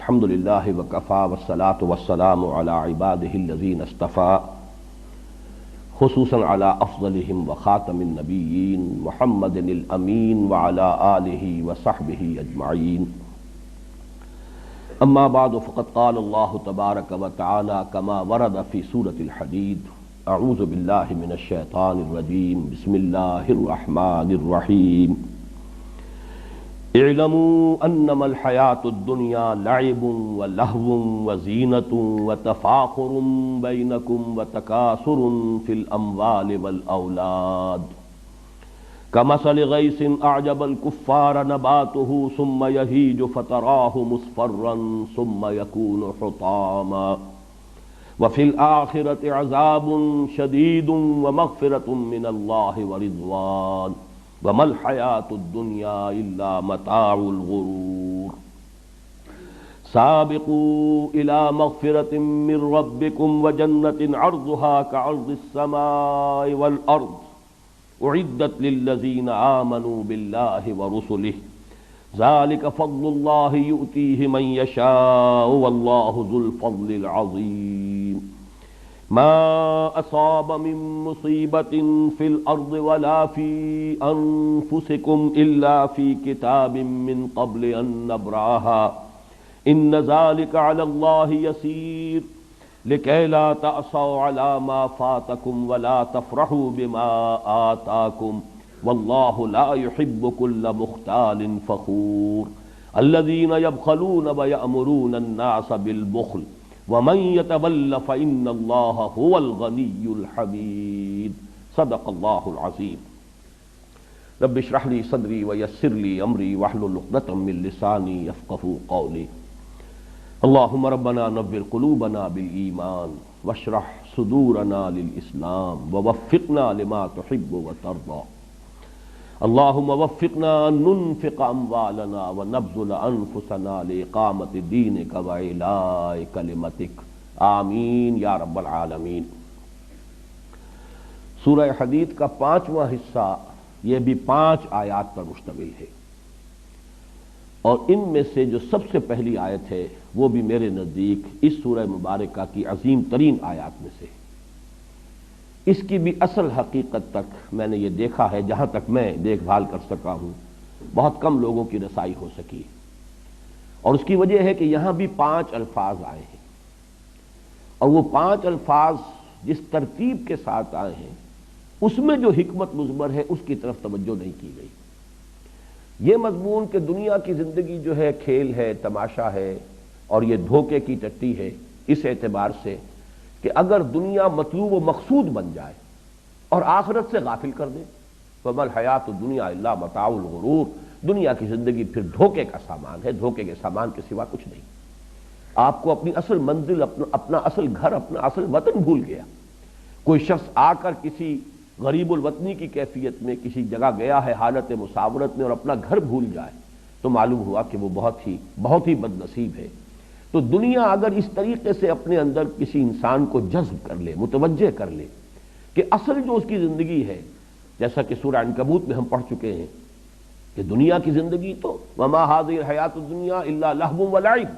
الحمد للہ وکفا والصلاة والسلام علی عبادہ الذین اصطفیٰ خصوصاً علی افضلہم وخاتم النبیین محمد الامین وعلی آلہ وصحبہ اجمعین اما بعد فقد قال اللہ تبارک وتعالی کما ورد فی سورۃ الحدید اعوذ باللہ من الشیطان الرجیم بسم اللہ الرحمن الرحیم اعلموا انما الحیاة الدنیا لعب ولہو وزینۃ وتفاخر بینکم وتکاثر فی الاموال والاولاد کمثل غیث اعجب الکفار نباتہ ثم یہیج فتراہ مصفرا ثم یکون حطاما وفی الآخرۃ عذاب شدید ومغفرۃ من اللہ ورضوان وما الحیاة الدنیا الا متاع الغرور سابقوا الى مغفرة من ربکم وجنة عرضها كعرض السماء والارض اعدت للذین آمنوا باللہ ورسلہ ذلك فضل اللہ یؤتیہ من یشاء واللہ ذو الفضل العظیم ما اصاب من مصیبت فی الارض ولا فی انفسکم الا فی کتاب من قبل ان نبرأها ان ذلك علی اللہ یسیر لکی لا تأسوا علی ما فاتکم ولا تفرحوا بما آتاکم واللہ لا يحب كل مختال فخور الذین یبخلون ویأمرون الناس بالبخل ومن يتول فإن الله هو الغني الحميد صدق الله العظيم رب اشرح لي صدري ويسر لي أمري واحلل عقدة من لساني يفقهوا قولي اللهم ربنا نور قلوبنا بالإيمان واشرح صدورنا للإسلام ووفقنا لما تحب وترضى اللهم وفقنا أن ننفق أموالنا ونبذل أنفسنا لإقامة دينك وإعلاء كلمتك آمین یا رب العالمین۔ سورہ حدید کا 5واں حصہ یہ بھی 5 آیات پر مشتمل ہے، اور ان میں سے جو سب سے پہلی آیت ہے وہ بھی میرے نزدیک اس سورہ مبارکہ کی عظیم ترین آیات میں سے ہے۔ اس کی بھی اصل حقیقت تک میں نے یہ دیکھا ہے، جہاں تک میں دیکھ بھال کر سکا ہوں بہت کم لوگوں کی رسائی ہو سکی، اور اس کی وجہ ہے کہ یہاں بھی 5 الفاظ آئے ہیں، اور وہ 5 الفاظ جس ترتیب کے ساتھ آئے ہیں اس میں جو حکمت مضمر ہے اس کی طرف توجہ نہیں کی گئی۔ یہ مضمون کہ دنیا کی زندگی جو ہے کھیل ہے، تماشا ہے، اور یہ دھوکے کی ٹٹی ہے، اس اعتبار سے کہ اگر دنیا مطلوب و مقصود بن جائے اور آخرت سے غافل کر دے فما الحیات الدنیا الا متاع الغرور، دنیا کی زندگی پھر دھوکے کا سامان ہے، دھوکے کے سامان کے سوا کچھ نہیں۔ آپ کو اپنی اصل منزل، اپنا اصل گھر، اپنا اصل وطن بھول گیا۔ کوئی شخص آ کر کسی غریب الوطنی کی کیفیت میں کسی جگہ گیا ہے حالت مساورت میں اور اپنا گھر بھول جائے تو معلوم ہوا کہ وہ بہت ہی بد نصیب ہے۔ تو دنیا اگر اس طریقے سے اپنے اندر کسی انسان کو جذب کر لے، متوجہ کر لے کہ اصل جو اس کی زندگی ہے، جیسا کہ سورہ عنکبوت میں ہم پڑھ چکے ہیں کہ دنیا کی زندگی تو وما هذه الحیات الدنیا الا لهو ولعب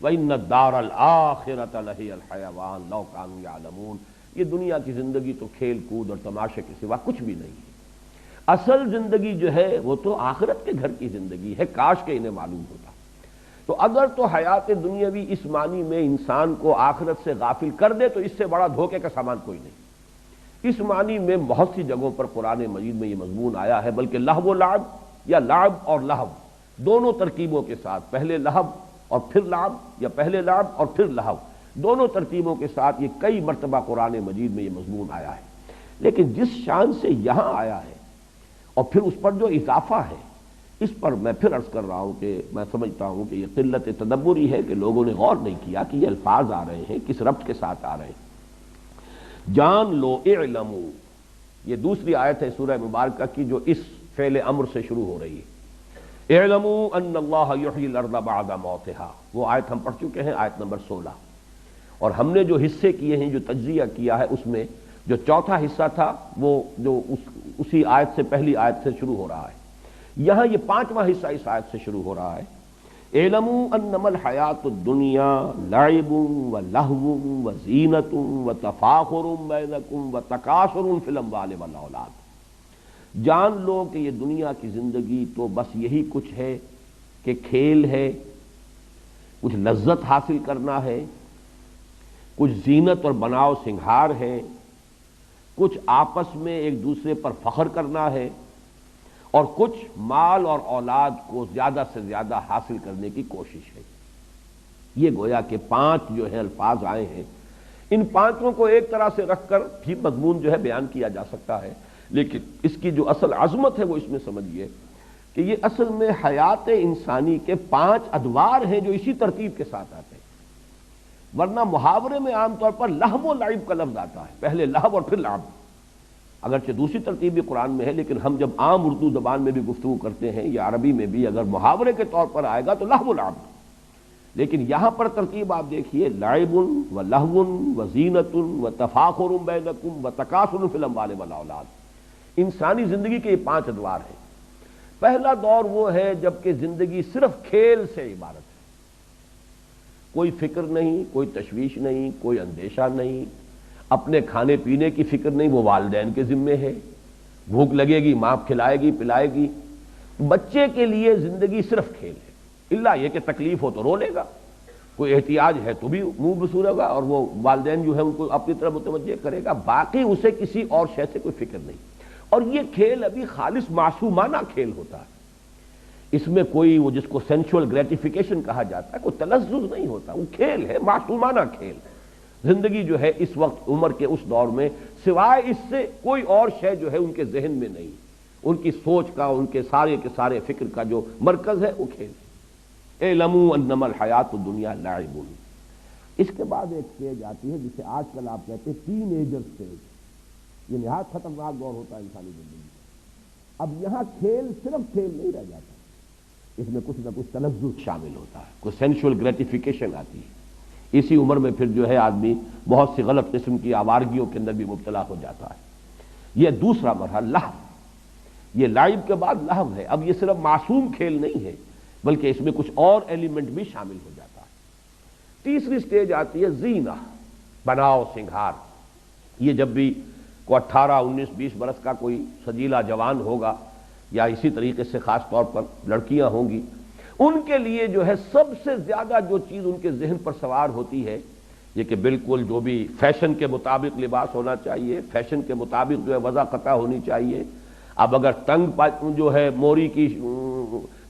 وان الدار الاخرۃ لہی الحیوان لو کانوا یعلمون، یہ دنیا کی زندگی تو کھیل کود اور تماشے کے سوا کچھ بھی نہیں ہے۔ اصل زندگی جو ہے وہ تو آخرت کے گھر کی زندگی ہے، کاش کہ انہیں معلوم ہوتا۔ تو اگر تو حیات دنیاوی اس معنی میں انسان کو آخرت سے غافل کر دے تو اس سے بڑا دھوکے کا سامان کوئی نہیں۔ اس معنی میں بہت سی جگہوں پر قرآن مجید میں یہ مضمون آیا ہے، بلکہ لہو و لعب یا لعب اور لہو دونوں ترکیبوں کے ساتھ، پہلے لہو اور پھر لعب، یا پہلے لعب اور پھر لہو، دونوں ترکیبوں کے ساتھ یہ کئی مرتبہ قرآن مجید میں یہ مضمون آیا ہے۔ لیکن جس شان سے یہاں آیا ہے اور پھر اس پر جو اضافہ ہے، اس پر میں پھر عرض کر رہا ہوں کہ میں سمجھتا ہوں کہ یہ قلت تدبری ہے کہ لوگوں نے غور نہیں کیا کہ یہ الفاظ آ رہے ہیں کس ربط کے ساتھ آ رہے ہیں۔ جان لو اعلموا، یہ دوسری آیت ہے سورہ مبارکہ کی جو اس فعل امر سے شروع ہو رہی ہے۔ اعلموا ان اللہ یحیی الارض بعد موتها، وہ آیت ہم پڑھ چکے ہیں، آیت نمبر 16، اور ہم نے جو حصے کیے ہیں، جو تجزیہ کیا ہے، اس میں جو چوتھا حصہ تھا وہ جو اسی آیت سے پہلی آیت سے شروع ہو رہا ہے۔ یہاں یہ 5واں حصہ اس آیت سے شروع ہو رہا ہے اعلموا انما الحیات الدنیا لعب و لہو و زینت و تفاخر بینکم و تکاثر فی الاموال والاولاد، جان لو کہ یہ دنیا کی زندگی تو بس یہی کچھ ہے کہ کھیل ہے، کچھ لذت حاصل کرنا ہے، کچھ زینت اور بناؤ سنگھار ہے، کچھ آپس میں ایک دوسرے پر فخر کرنا ہے، اور کچھ مال اور اولاد کو زیادہ سے زیادہ حاصل کرنے کی کوشش ہے۔ یہ گویا کہ 5 جو ہے الفاظ آئے ہیں، ان 5 کو ایک طرح سے رکھ کر بھی مضمون جو ہے بیان کیا جا سکتا ہے، لیکن اس کی جو اصل عظمت ہے وہ اس میں سمجھیے کہ یہ اصل میں حیات انسانی کے 5 ادوار ہیں جو اسی ترتیب کے ساتھ آتے ہیں، ورنہ محاورے میں عام طور پر لہو و لعب کا لفظ آتا ہے، پہلے لہو اور پھر لعب، اگرچہ دوسری ترتیب بھی قرآن میں ہے، لیکن ہم جب عام اردو زبان میں بھی گفتگو کرتے ہیں یا عربی میں بھی اگر محاورے کے طور پر آئے گا تو لہو و لعب، لیکن یہاں پر ترتیب آپ دیکھیے، لعب و لہو و زینت و تفاخر بینکم و تکاثر فی الاموال والاولاد۔ انسانی زندگی کے یہ 5 ادوار ہیں۔ پہلا دور وہ ہے جب کہ زندگی صرف کھیل سے عبارت ہے، کوئی فکر نہیں، کوئی تشویش نہیں، کوئی اندیشہ نہیں، اپنے کھانے پینے کی فکر نہیں، وہ والدین کے ذمے ہے، بھوک لگے گی ماں کھلائے گی پلائے گی۔ بچے کے لیے زندگی صرف کھیل ہے، الا یہ کہ تکلیف ہو تو رو لے گا، کوئی احتیاج ہے تو بھی منہ بسورے گا اور وہ والدین جو ہے ان کو اپنی طرف متوجہ کرے گا، باقی اسے کسی اور شے سے کوئی فکر نہیں۔ اور یہ کھیل ابھی خالص معصومانہ کھیل ہوتا ہے، اس میں کوئی وہ جس کو سینشول گریٹیفیکیشن کہا جاتا ہے، کوئی تلذذ نہیں ہوتا، وہ کھیل ہے، معصومانہ کھیل ہے۔ زندگی جو ہے اس وقت عمر کے اس دور میں سوائے اس سے کوئی اور شے جو ہے ان کے ذہن میں نہیں، ان کی سوچ کا، ان کے سارے فکر کا جو مرکز ہے وہ کھیل ہے۔ اعلموا انما الحیات الدنیا لعب۔ اس کے بعد ایک سٹیج آتی ہے جسے آج کل آپ کہتے ہیں ٹین ایجر سٹیج، یہ نہایت خطرناک دور ہوتا ہے انسانی زندگی کا۔ اب یہاں کھیل صرف کھیل نہیں رہ جاتا، اس میں کچھ نہ کچھ تلذذ شامل ہوتا ہے، کوئی سینشول گریٹیفیکیشن آتی ہے۔ اسی عمر میں پھر جو ہے آدمی بہت سی غلط قسم کی آوارگیوں کے اندر بھی مبتلا ہو جاتا ہے۔ یہ دوسرا مرحلہ لہو، یہ لعب کے بعد لہو ہے۔ اب یہ صرف معصوم کھیل نہیں ہے بلکہ اس میں کچھ اور ایلیمنٹ بھی شامل ہو جاتا ہے۔ تیسری سٹیج آتی ہے زینہ، بناؤ سنگھار۔ یہ جب بھی کوئی 18 19 20 برس کا کوئی سجیلا جوان ہوگا یا اسی طریقے سے خاص طور پر لڑکیاں ہوں گی، ان کے لیے جو ہے سب سے زیادہ جو چیز ان کے ذہن پر سوار ہوتی ہے یہ کہ بالکل جو بھی فیشن کے مطابق لباس ہونا چاہیے، فیشن کے مطابق جو ہے وضع قطع ہونی چاہیے۔ اب اگر تنگ جو ہے موری کی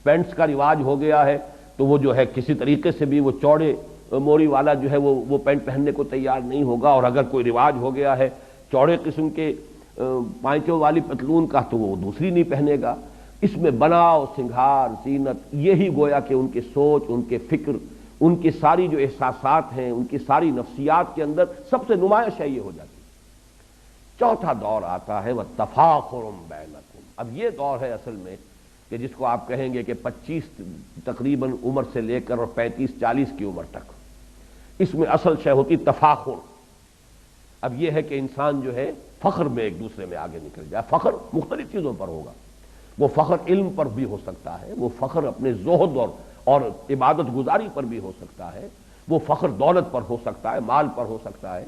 پینٹس کا رواج ہو گیا ہے تو وہ جو ہے کسی طریقے سے بھی وہ چوڑے موری والا جو ہے وہ پینٹ پہننے کو تیار نہیں ہوگا، اور اگر کوئی رواج ہو گیا ہے چوڑے قسم کے پائچوں والی پتلون کا تو وہ دوسری نہیں پہنے گا۔ اس میں بناؤ سنگھار زینت، یہی گویا کہ ان کی سوچ، ان کے فکر، ان کی ساری جو احساسات ہیں، ان کی ساری نفسیات کے اندر سب سے نمایاں شے یہ ہو جاتی ہے۔ چوتھا دور آتا ہے وہ تفاخر بینکم۔ اب یہ دور ہے اصل میں کہ جس کو آپ کہیں گے کہ 25 تقریباً عمر سے لے کر اور 35 40 کی عمر تک، اس میں اصل شے ہوتی تفاخر۔ اب یہ ہے کہ انسان جو ہے فخر میں ایک دوسرے میں آگے نکل جائے۔ فخر مختلف چیزوں پر ہوگا، وہ فخر علم پر بھی ہو سکتا ہے، وہ فخر اپنے زہد اور عبادت گزاری پر بھی ہو سکتا ہے، وہ فخر دولت پر ہو سکتا ہے، مال پر ہو سکتا ہے۔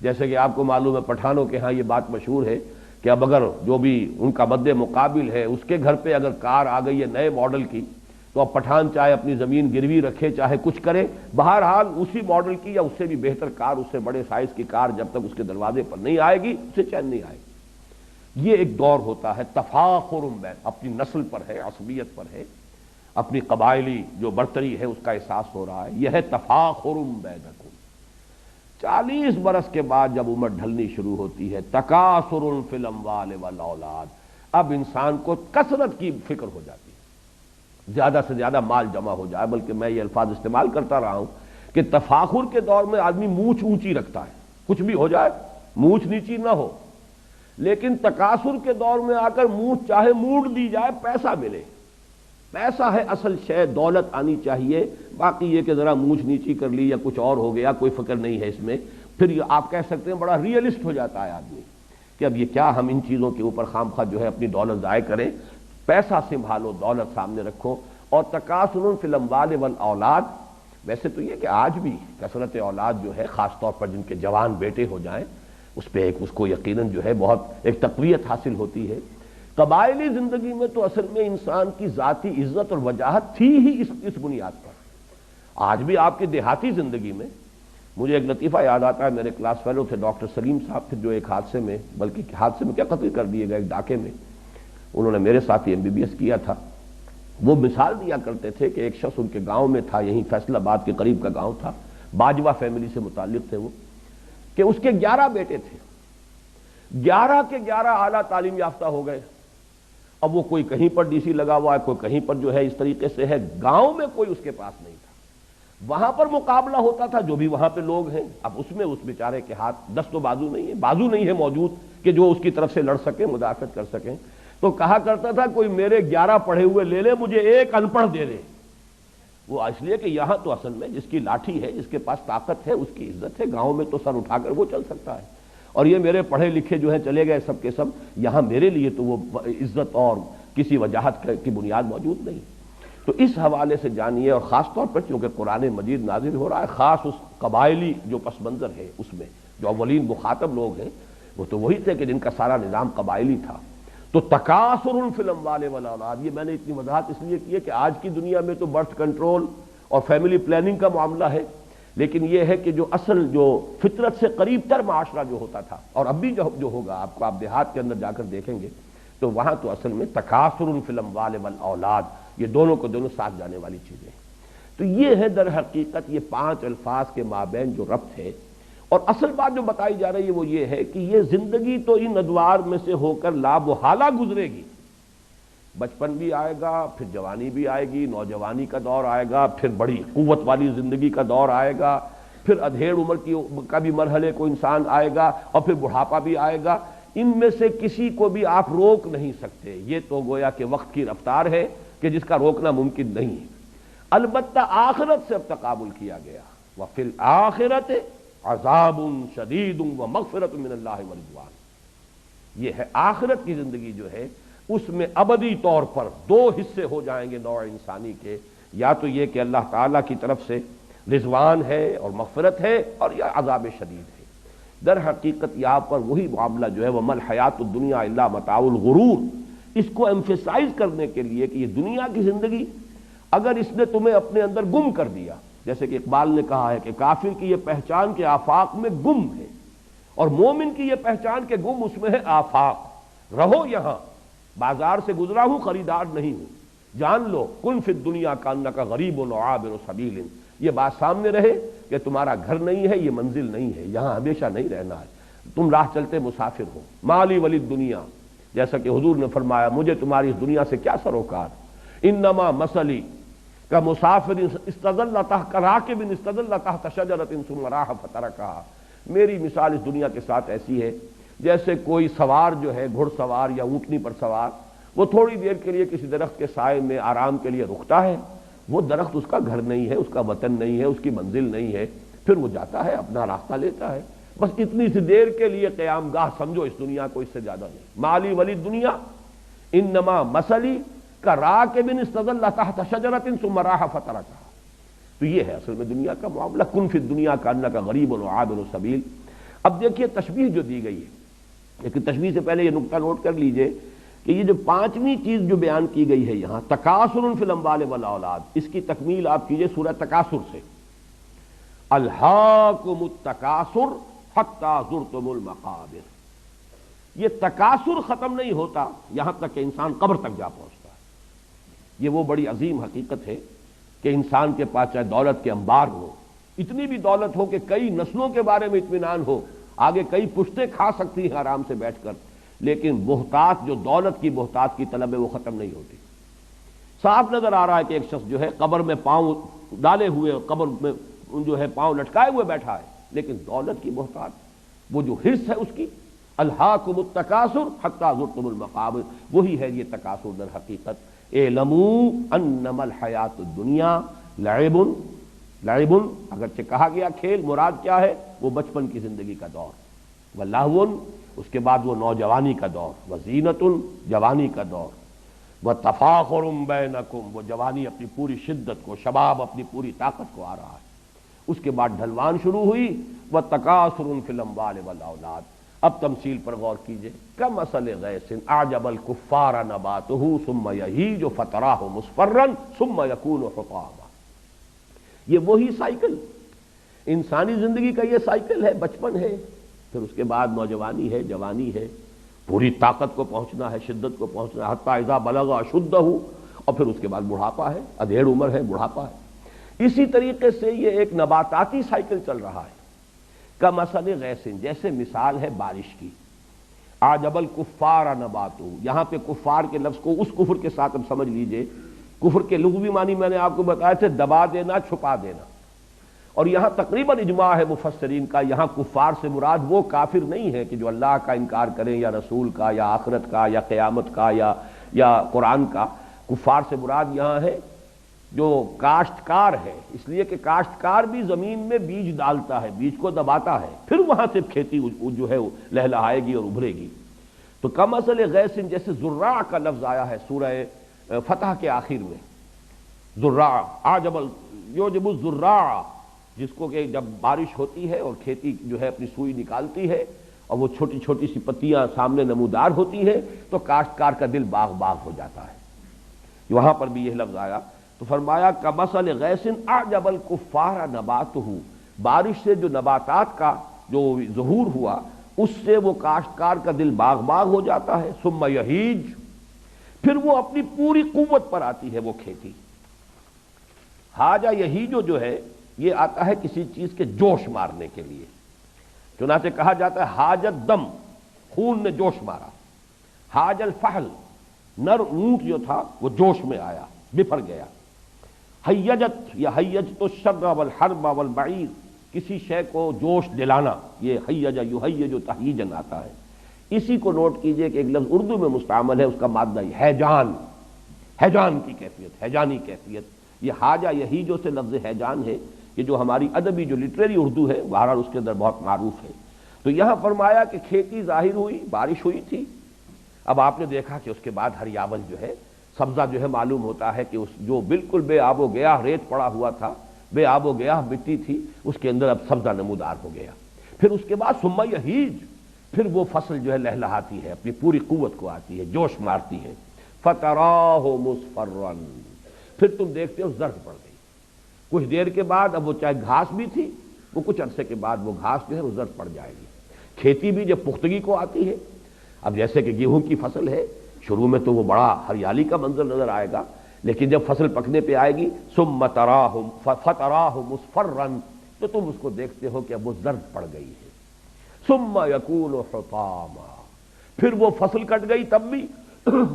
جیسے کہ آپ کو معلوم ہے پٹھانوں کے ہاں یہ بات مشہور ہے کہ اب اگر جو بھی ان کا مد مقابل ہے اس کے گھر پہ اگر کار آ گئی ہے نئے ماڈل کی تو اب پٹھان چاہے اپنی زمین گروی رکھے چاہے کچھ کرے، بہرحال اسی ماڈل کی یا اس سے بھی بہتر کار، اس سے بڑے سائز کی کار جب تک اس کے دروازے پر نہیں آئے گی اسے چین نہیں آئے گی۔ یہ ایک دور ہوتا ہے تفاخر بین، اپنی نسل پر ہے، عصبیت پر ہے، اپنی قبائلی جو برتری ہے اس کا احساس ہو رہا ہے، یہ ہے تفاخر بینکم۔ 40 برس کے بعد جب عمر ڈھلنی شروع ہوتی ہے، تکاثر فی الاموال والاولاد، اب انسان کو کثرت کی فکر ہو جاتی ہے، زیادہ سے زیادہ مال جمع ہو جائے، بلکہ میں یہ الفاظ استعمال کرتا رہا ہوں کہ تفاخر کے دور میں آدمی مونچھ اونچی رکھتا ہے، کچھ بھی ہو جائے مونچھ نیچی نہ ہو، لیکن تکاثر کے دور میں آ کر مونچھ چاہے موڑ دی جائے، پیسہ ملے، پیسہ ہے اصل شے، دولت آنی چاہیے، باقی یہ کہ ذرا مونچھ نیچی کر لی یا کچھ اور ہو گیا کوئی فکر نہیں ہے اس میں۔ پھر یہ آپ کہہ سکتے ہیں بڑا ریئلسٹ ہو جاتا ہے آدمی کہ اب یہ کیا ہم ان چیزوں کے اوپر خام خواہ جو ہے اپنی دولت ضائع کریں، پیسہ سنبھالو، دولت سامنے رکھو، اور تکاثر فی الاموال والاولاد، ویسے تو یہ کہ آج بھی کثرت اولاد جو ہے خاص طور پر جن کے جوان بیٹے ہو جائیں اس پہ اس کو یقیناً جو ہے بہت ایک تقویت حاصل ہوتی ہے۔ قبائلی زندگی میں تو اصل میں انسان کی ذاتی عزت اور وجاہت تھی ہی اس بنیاد پر۔ آج بھی آپ کی دیہاتی زندگی میں مجھے ایک لطیفہ یاد آتا ہے، میرے کلاس فیلو تھے ڈاکٹر سلیم صاحب تھے جو ایک حادثے میں، بلکہ حادثے میں کیا قتل کر دیے گئے، ایک ڈاکے میں، انہوں نے میرے ساتھ MBBS کیا تھا۔ وہ مثال دیا کرتے تھے کہ ایک شخص ان کے گاؤں میں تھا، یہیں فیصل آباد کے قریب کا گاؤں تھا، باجوہ فیملی سے متعلق تھے وہ، کہ اس کے 11 بیٹے تھے، 11 کے 11 اعلیٰ تعلیم یافتہ ہو گئے۔ اب وہ کوئی کہیں پر DC لگا ہوا ہے، کوئی کہیں پر جو ہے اس طریقے سے ہے، گاؤں میں کوئی اس کے پاس نہیں تھا۔ وہاں پر مقابلہ ہوتا تھا جو بھی وہاں پہ لوگ ہیں، اب اس میں اس بیچارے کے ہاتھ دست و بازو نہیں ہے، بازو نہیں ہے موجود کہ جو اس کی طرف سے لڑ سکیں، مدافعت کر سکیں، تو کہا کرتا تھا کوئی میرے 11 پڑھے ہوئے لے لے، مجھے ایک ان پڑھ دے دے۔ وہ اس لیے کہ یہاں تو اصل میں جس کی لاٹھی ہے، جس کے پاس طاقت ہے، اس کی عزت ہے، گاؤں میں تو سر اٹھا کر وہ چل سکتا ہے، اور یہ میرے پڑھے لکھے جو ہیں چلے گئے سب کے سب، یہاں میرے لیے تو وہ عزت اور کسی وجاہت کی بنیاد موجود نہیں۔ تو اس حوالے سے جانیے، اور خاص طور پر چونکہ قرآن مجید نازل ہو رہا ہے خاص اس قبائلی جو پس منظر ہے اس میں جو اولین مخاطب لوگ ہیں وہ تو وہی تھے کہ جن کا سارا نظام قبائلی تھا۔ تو تکاثر فی الاموال والاولاد، یہ میں نے اتنی وضاحت اس لیے کی ہے کہ آج کی دنیا میں تو برتھ کنٹرول اور فیملی پلاننگ کا معاملہ ہے، لیکن یہ ہے کہ جو اصل جو فطرت سے قریب تر معاشرہ جو ہوتا تھا، اور اب بھی جو ہوگا آپ دیہات کے اندر جا کر دیکھیں گے تو وہاں تو اصل میں تکاثر فی الاموال والاولاد، یہ دونوں کو دونوں ساتھ جانے والی چیزیں ہیں۔ تو یہ ہے در حقیقت یہ 5 الفاظ کے مابین جو ربط ہے، اور اصل بات جو بتائی جا رہی ہے وہ یہ ہے کہ یہ زندگی تو ان ادوار میں سے ہو کر لامحالہ گزرے گی، بچپن بھی آئے گا، پھر جوانی بھی آئے گی، نوجوانی کا دور آئے گا، پھر بڑی قوت والی زندگی کا دور آئے گا، پھر ادھیڑ عمر کا بھی مرحلے کو انسان آئے گا، اور پھر بڑھاپا بھی آئے گا۔ ان میں سے کسی کو بھی آپ روک نہیں سکتے، یہ تو گویا کہ وقت کی رفتار ہے کہ جس کا روکنا ممکن نہیں ہے۔ البتہ آخرت سے اب تقابل کیا گیا، وَفِي الْآخِرَةِ عَذَابٌ شَدِيدٌ وَمَغْفِرَةٌ مِّنَ اللَّهِ وَرِضْوَانٌ۔ یہ ہے آخرت کی زندگی جو ہے، اس میں ابدی طور پر 2 حصے ہو جائیں گے نوع انسانی کے، یا تو یہ کہ اللہ تعالیٰ کی طرف سے رضوان ہے اور مغفرت ہے، اور یا عذاب شدید ہے۔ در حقیقت یہاں پر وہی معاملہ جو ہے وَمَا الْحَيَاةُ الدُّنْيَا إِلَّا مَتَاعُ الْغُرُورِ، اس کو ایمفیسائز کرنے کے لیے کہ یہ دنیا کی زندگی اگر اس نے تمہیں اپنے اندر گم کر دیا، جیسے کہ اقبال نے کہا ہے کہ کافر کی یہ پہچان کے آفاق میں گم ہے، اور مومن کی یہ پہچان کے گم اس میں ہے آفاق۔ رہو یہاں، بازار سے گزرا ہوں، خریدار نہیں ہوں، جان لو کن فی الدنیا کانک غریب و عابر سبیل، یہ بات سامنے رہے کہ تمہارا گھر نہیں ہے، یہ منزل نہیں ہے، یہاں ہمیشہ نہیں رہنا ہے، تم راہ چلتے مسافر ہو۔ مالی ولی دنیا، جیسا کہ حضور نے فرمایا مجھے تمہاری اس دنیا سے کیا سروکار، انما مثلی کا مسافر استظل تحت راکب استظل تحت شجرۃ ثم راح فترکھا، میری مثال اس دنیا کے ساتھ ایسی ہے جیسے کوئی سوار جو ہے، گھڑ سوار یا اونٹنی پر سوار، وہ تھوڑی دیر کے لیے کسی درخت کے سائے میں آرام کے لیے رکتا ہے، وہ درخت اس کا گھر نہیں ہے، اس کا وطن نہیں ہے، اس کی منزل نہیں ہے، پھر وہ جاتا ہے اپنا راستہ لیتا ہے، بس اتنی سی دیر کے لیے قیام گاہ سمجھو اس دنیا کو، اس سے زیادہ نہیں۔ مالی ولی دنیا انما مثلی کا راکب استظل تحت شجرۃ ثم راح فترکھا۔ تو یہ ہے اصل میں دنیا کا معاملہ، کن فی الدنیا کانک غریب و عابر سبیل۔ اب دیکھیے تشبیہ جو دی گئی ہے، لیکن تشبیہ سے پہلے یہ نقطہ نوٹ کر لیجئے کہ یہ جو 5ویں چیز جو بیان کی گئی ہے یہاں، تکاثر فی الاموال والاولاد، اس کی تکمیل آپ کیجئے سورہ تکاثر سے، الہاکم التکاثر حتی زرتم المقابر۔ یہ تکاثر ختم نہیں ہوتا یہاں تک کہ انسان قبر تک جا پہنچتا ہے۔ یہ وہ بڑی عظیم حقیقت ہے کہ انسان کے پاس چاہے دولت کے انبار ہو، اتنی بھی دولت ہو کہ کئی نسلوں کے بارے میں اطمینان ہو، آگے کئی پشتیں کھا سکتی ہیں آرام سے بیٹھ کر، لیکن بہتات جو دولت کی بہتات کی طلب ہے وہ ختم نہیں ہوتی۔ صاف نظر آ رہا ہے کہ ایک شخص جو ہے قبر میں پاؤں ڈالے ہوئے، قبر میں جو ہے پاؤں لٹکائے ہوئے بیٹھا ہے، لیکن دولت کی بہتات، وہ جو حرص ہے اس کی، الہاکم التکاثر حتی زرتم المقابر، وہی ہے یہ تکاثر در حقیقت۔ اعلموا انما الحیات الدنیا لعب، لعب اگرچہ کہا گیا کھیل، مراد کیا ہے؟ وہ بچپن کی زندگی کا دور، ولہو اس کے بعد وہ نوجوانی کا دور، وزینت جوانی کا دور، وَتَفَاخُرٌ بَيْنَكُمْ، وہ جوانی اپنی پوری شدت کو، شباب اپنی پوری طاقت کو آ رہا ہے۔ اس کے بعد ڈھلوان شروع ہوئی، وَتَكَاثُرٌ فِي الْأَمْوَالِ وَالْأَوْلَادِ۔ اب تمثیل پر غور کیجئے، کَمَثَلِ غَيْثٍ أَعْجَبَ الْكُفَّارَ نَبَاتُهُ ثُمَّ يَهِيجُ فَتَرَاهُ مُصْفَرًّا ثُمَّ يَكُونُ حُطَامًا۔ یہ وہی سائیکل، انسانی زندگی کا یہ سائیکل ہے۔ بچپن ہے، پھر اس کے بعد نوجوانی ہے، جوانی ہے، پوری طاقت کو پہنچنا ہے، شدت کو پہنچنا ہے، حتی اذا بلغ اشدہ، اور پھر اس کے بعد بڑھاپا ہے، ادھیڑ عمر ہے، بڑھاپا ہے۔ اسی طریقے سے یہ ایک نباتاتی سائیکل چل رہا ہے۔ کمثل غیث، جیسے مثال ہے بارش کی۔ اعجب الکفار نباتہ، یہاں پہ کفار کے لفظ کو اس کفر کے ساتھ اب سمجھ لیجئے۔ کفر کے لغوی معنی میں نے آپ کو بتایا تھے، دبا دینا، چھپا دینا، اور یہاں تقریباً اجماع ہے مفسرین کا، یہاں کفار سے مراد وہ کافر نہیں ہے کہ جو اللہ کا انکار کریں، یا رسول کا، یا آخرت کا، یا قیامت کا، یا قرآن کا۔ کفار سے مراد یہاں ہے جو کاشتکار ہے، اس لیے کہ کاشتکار بھی زمین میں بیج ڈالتا ہے، بیج کو دباتا ہے، پھر وہاں سے کھیتی جو ہے لہلہائے گی اور ابھرے گی۔ تو کمثل غیث، جیسے زراع کا لفظ آیا ہے سورہ فتح کے آخر میں، زراع اعجب یعجب الزراع، جس کو کہ جب بارش ہوتی ہے اور کھیتی جو ہے اپنی سوئی نکالتی ہے اور وہ چھوٹی چھوٹی سی پتیاں سامنے نمودار ہوتی ہے، تو کاشتکار کا دل باغ باغ ہو جاتا ہے۔ وہاں پر بھی یہ لفظ آیا تو فرمایا کمثل غیث اعجب الکفار نباتہ، بارش سے جو نباتات کا جو ظہور ہوا اس سے وہ کاشتکار کا دل باغ باغ ہو جاتا ہے۔ ثم یہیج، پھر وہ اپنی پوری قوت پر آتی ہے وہ کھیتی۔ حاجہ یہیجو جو ہے یہ آتا ہے کسی چیز کے جوش مارنے کے لیے، چنانچہ کہا جاتا ہے حاجت دم، خون نے جوش مارا۔ حاج الفحل، نر اونٹ جو تھا وہ جوش میں آیا، بفر گیا۔ حیجت یا حیجت الشر والحرب والبعیر، کسی شے کو جوش دلانا، یہ حیج یحیج تحییجن آتا ہے۔ اسی کو نوٹ کیجئے کہ ایک لفظ اردو میں مستعمل ہے، اس کا مادہ ہیجان، ہیجان کی کیفیت، ہیجانی کیفیت۔ یہ حاجہ یہیجو سے لفظ ہیجان ہے، یہ جو ہماری ادبی جو لٹریری اردو ہے بہرحال اس کے اندر بہت معروف ہے۔ تو یہاں فرمایا کہ کھیتی ظاہر ہوئی، بارش ہوئی تھی، اب آپ نے دیکھا کہ اس کے بعد ہریاول جو ہے، سبزہ جو ہے معلوم ہوتا ہے کہ اس جو بالکل بے آب و گیاہ ریت پڑا ہوا تھا، بے آب و گیاہ مٹی تھی، اس کے اندر اب سبزہ نمودار ہو گیا۔ پھر اس کے بعد ثم یہیج، پھر وہ فصل جو ہے لہلہاتی ہے، اپنی پوری قوت کو آتی ہے، جوش مارتی ہے۔ فتراہ مصفرا، پھر تم دیکھتے ہو زرد پڑ گئی۔ کچھ دیر کے بعد اب وہ چاہے گھاس بھی تھی، وہ کچھ عرصے کے بعد وہ گھاس جو ہے وہ زرد پڑ جائے گی۔ کھیتی بھی جب پختگی کو آتی ہے، اب جیسے کہ گیہوں کی فصل ہے، شروع میں تو وہ بڑا ہریالی کا منظر نظر آئے گا، لیکن جب فصل پکنے پہ آئے گی ثم تراہ فتراہ مصفرا، تو تم اس کو دیکھتے ہو کہ اب وہ زرد پڑ گئی ہے۔ ثم یکون حطاما، پھر وہ فصل کٹ گئی تب بھی،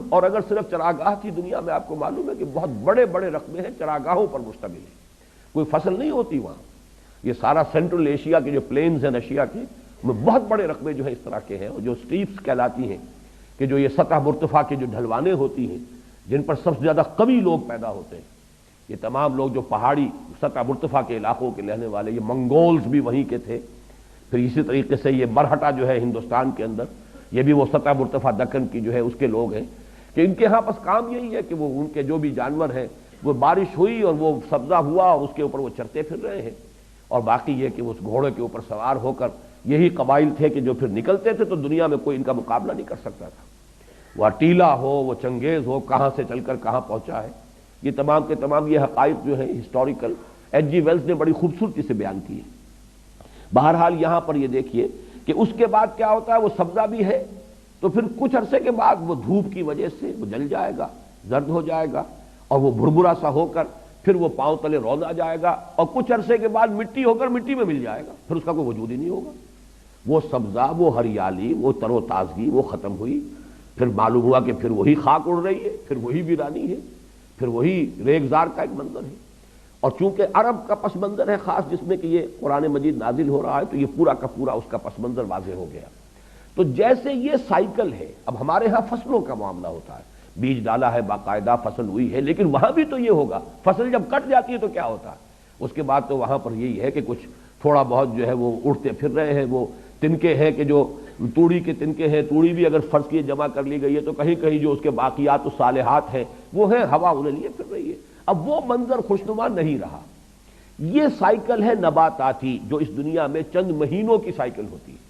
اور اگر صرف چراگاہ کی دنیا میں آپ کو معلوم ہے کہ بہت بڑے بڑے رقبے ہیں چراگاہوں پر مشتمل ہے، کوئی فصل نہیں ہوتی وہاں۔ یہ سارا سینٹرل ایشیا کے جو پلینز ہیں ایشیا کے، میں بہت بڑے رقبے جو ہیں اس طرح کے ہیں، اور جو سٹیپس کہلاتی ہیں، کہ جو یہ سطح مرتفع کی جو ڈھلوانے ہوتی ہیں جن پر سب سے زیادہ قوی لوگ پیدا ہوتے ہیں، یہ تمام لوگ جو پہاڑی سطح مرتفع کے علاقوں کے رہنے والے، یہ منگولز بھی وہیں کے تھے۔ پھر اسی طریقے سے یہ مرہٹا جو ہے ہندوستان کے اندر، یہ بھی وہ سطح مرتفع دکن کی جو ہے اس کے لوگ ہیں، کہ ان کے ہاں بس کام یہی ہے کہ وہ ان کے جو بھی جانور ہیں، وہ بارش ہوئی اور وہ سبزہ ہوا اور اس کے اوپر وہ چرتے پھر رہے ہیں، اور باقی یہ کہ اس گھوڑے کے اوپر سوار ہو کر یہی قبائل تھے کہ جو پھر نکلتے تھے تو دنیا میں کوئی ان کا مقابلہ نہیں کر سکتا تھا۔ وہ اٹیلا ہو، وہ چنگیز ہو، کہاں سے چل کر کہاں پہنچا ہے، یہ تمام کے تمام یہ حقائق جو ہیں ہسٹوریکل ایچ جی ویلز نے بڑی خوبصورتی سے بیان کیے۔ بہرحال یہاں پر یہ دیکھیے کہ اس کے بعد کیا ہوتا ہے، وہ سبزہ بھی ہے تو پھر کچھ عرصے کے بعد وہ دھوپ کی وجہ سے وہ جل جائے گا، زرد ہو جائے گا، اور وہ بھربھرا سا ہو کر پھر وہ پاؤں تلے روند آ جائے گا، اور کچھ عرصے کے بعد مٹی ہو کر مٹی میں مل جائے گا، پھر اس کا کوئی وجود ہی نہیں ہوگا۔ وہ سبزہ، وہ ہریالی، وہ تر و تازگی وہ ختم ہوئی، پھر معلوم ہوا کہ پھر وہی خاک اڑ رہی ہے، پھر وہی ویرانی ہے، پھر وہی ریگزار کا ایک منظر ہے۔ اور چونکہ عرب کا پس منظر ہے خاص، جس میں کہ یہ قرآن مجید نازل ہو رہا ہے، تو یہ پورا کا پورا اس کا پس منظر واضح ہو گیا۔ تو جیسے یہ سائیکل ہے، اب ہمارے ہاں فصلوں کا معاملہ ہوتا ہے، بیج ڈالا ہے، باقاعدہ فصل ہوئی ہے، لیکن وہاں بھی تو یہ ہوگا، فصل جب کٹ جاتی ہے تو کیا ہوتا ہے، اس کے بعد تو وہاں پر یہی ہے کہ کچھ تھوڑا بہت جو ہے وہ اڑتے پھر رہے ہیں، وہ تنکے ہیں کہ جو توڑی کے تنکے ہیں، توڑی بھی اگر فرض کیے جمع کر لی گئی ہے تو کہیں کہیں جو اس کے باقیات الصالحات ہیں وہ ہیں، ہوا انہیں لیے پھر رہی ہے۔ اب وہ منظر خوشنما نہیں رہا۔ یہ سائیکل ہے نباتاتی جو اس دنیا میں چند مہینوں کی سائیکل ہوتی ہے،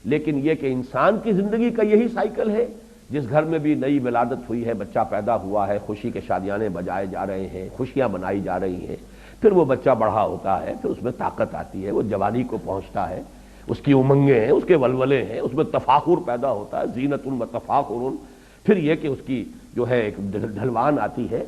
لیکن یہ کہ انسان کی زندگی کا یہی سائیکل ہے، جس گھر میں بھی نئی ولادت ہوئی ہے، بچہ پیدا ہوا ہے، خوشی کے شادیانے بجائے جا رہے ہیں، خوشیاں منائی جا رہی ہیں، پھر وہ بچہ بڑھا ہوتا ہے، پھر اس میں طاقت آتی ہے، وہ جوانی کو پہنچتا ہے، اس کی امنگیں ہیں، اس کے ولولے ہیں، اس میں تفاخر پیدا ہوتا ہے، زینت و تفاخر، پھر یہ کہ اس کی جو ہے ایک ڈھلوان آتی ہے۔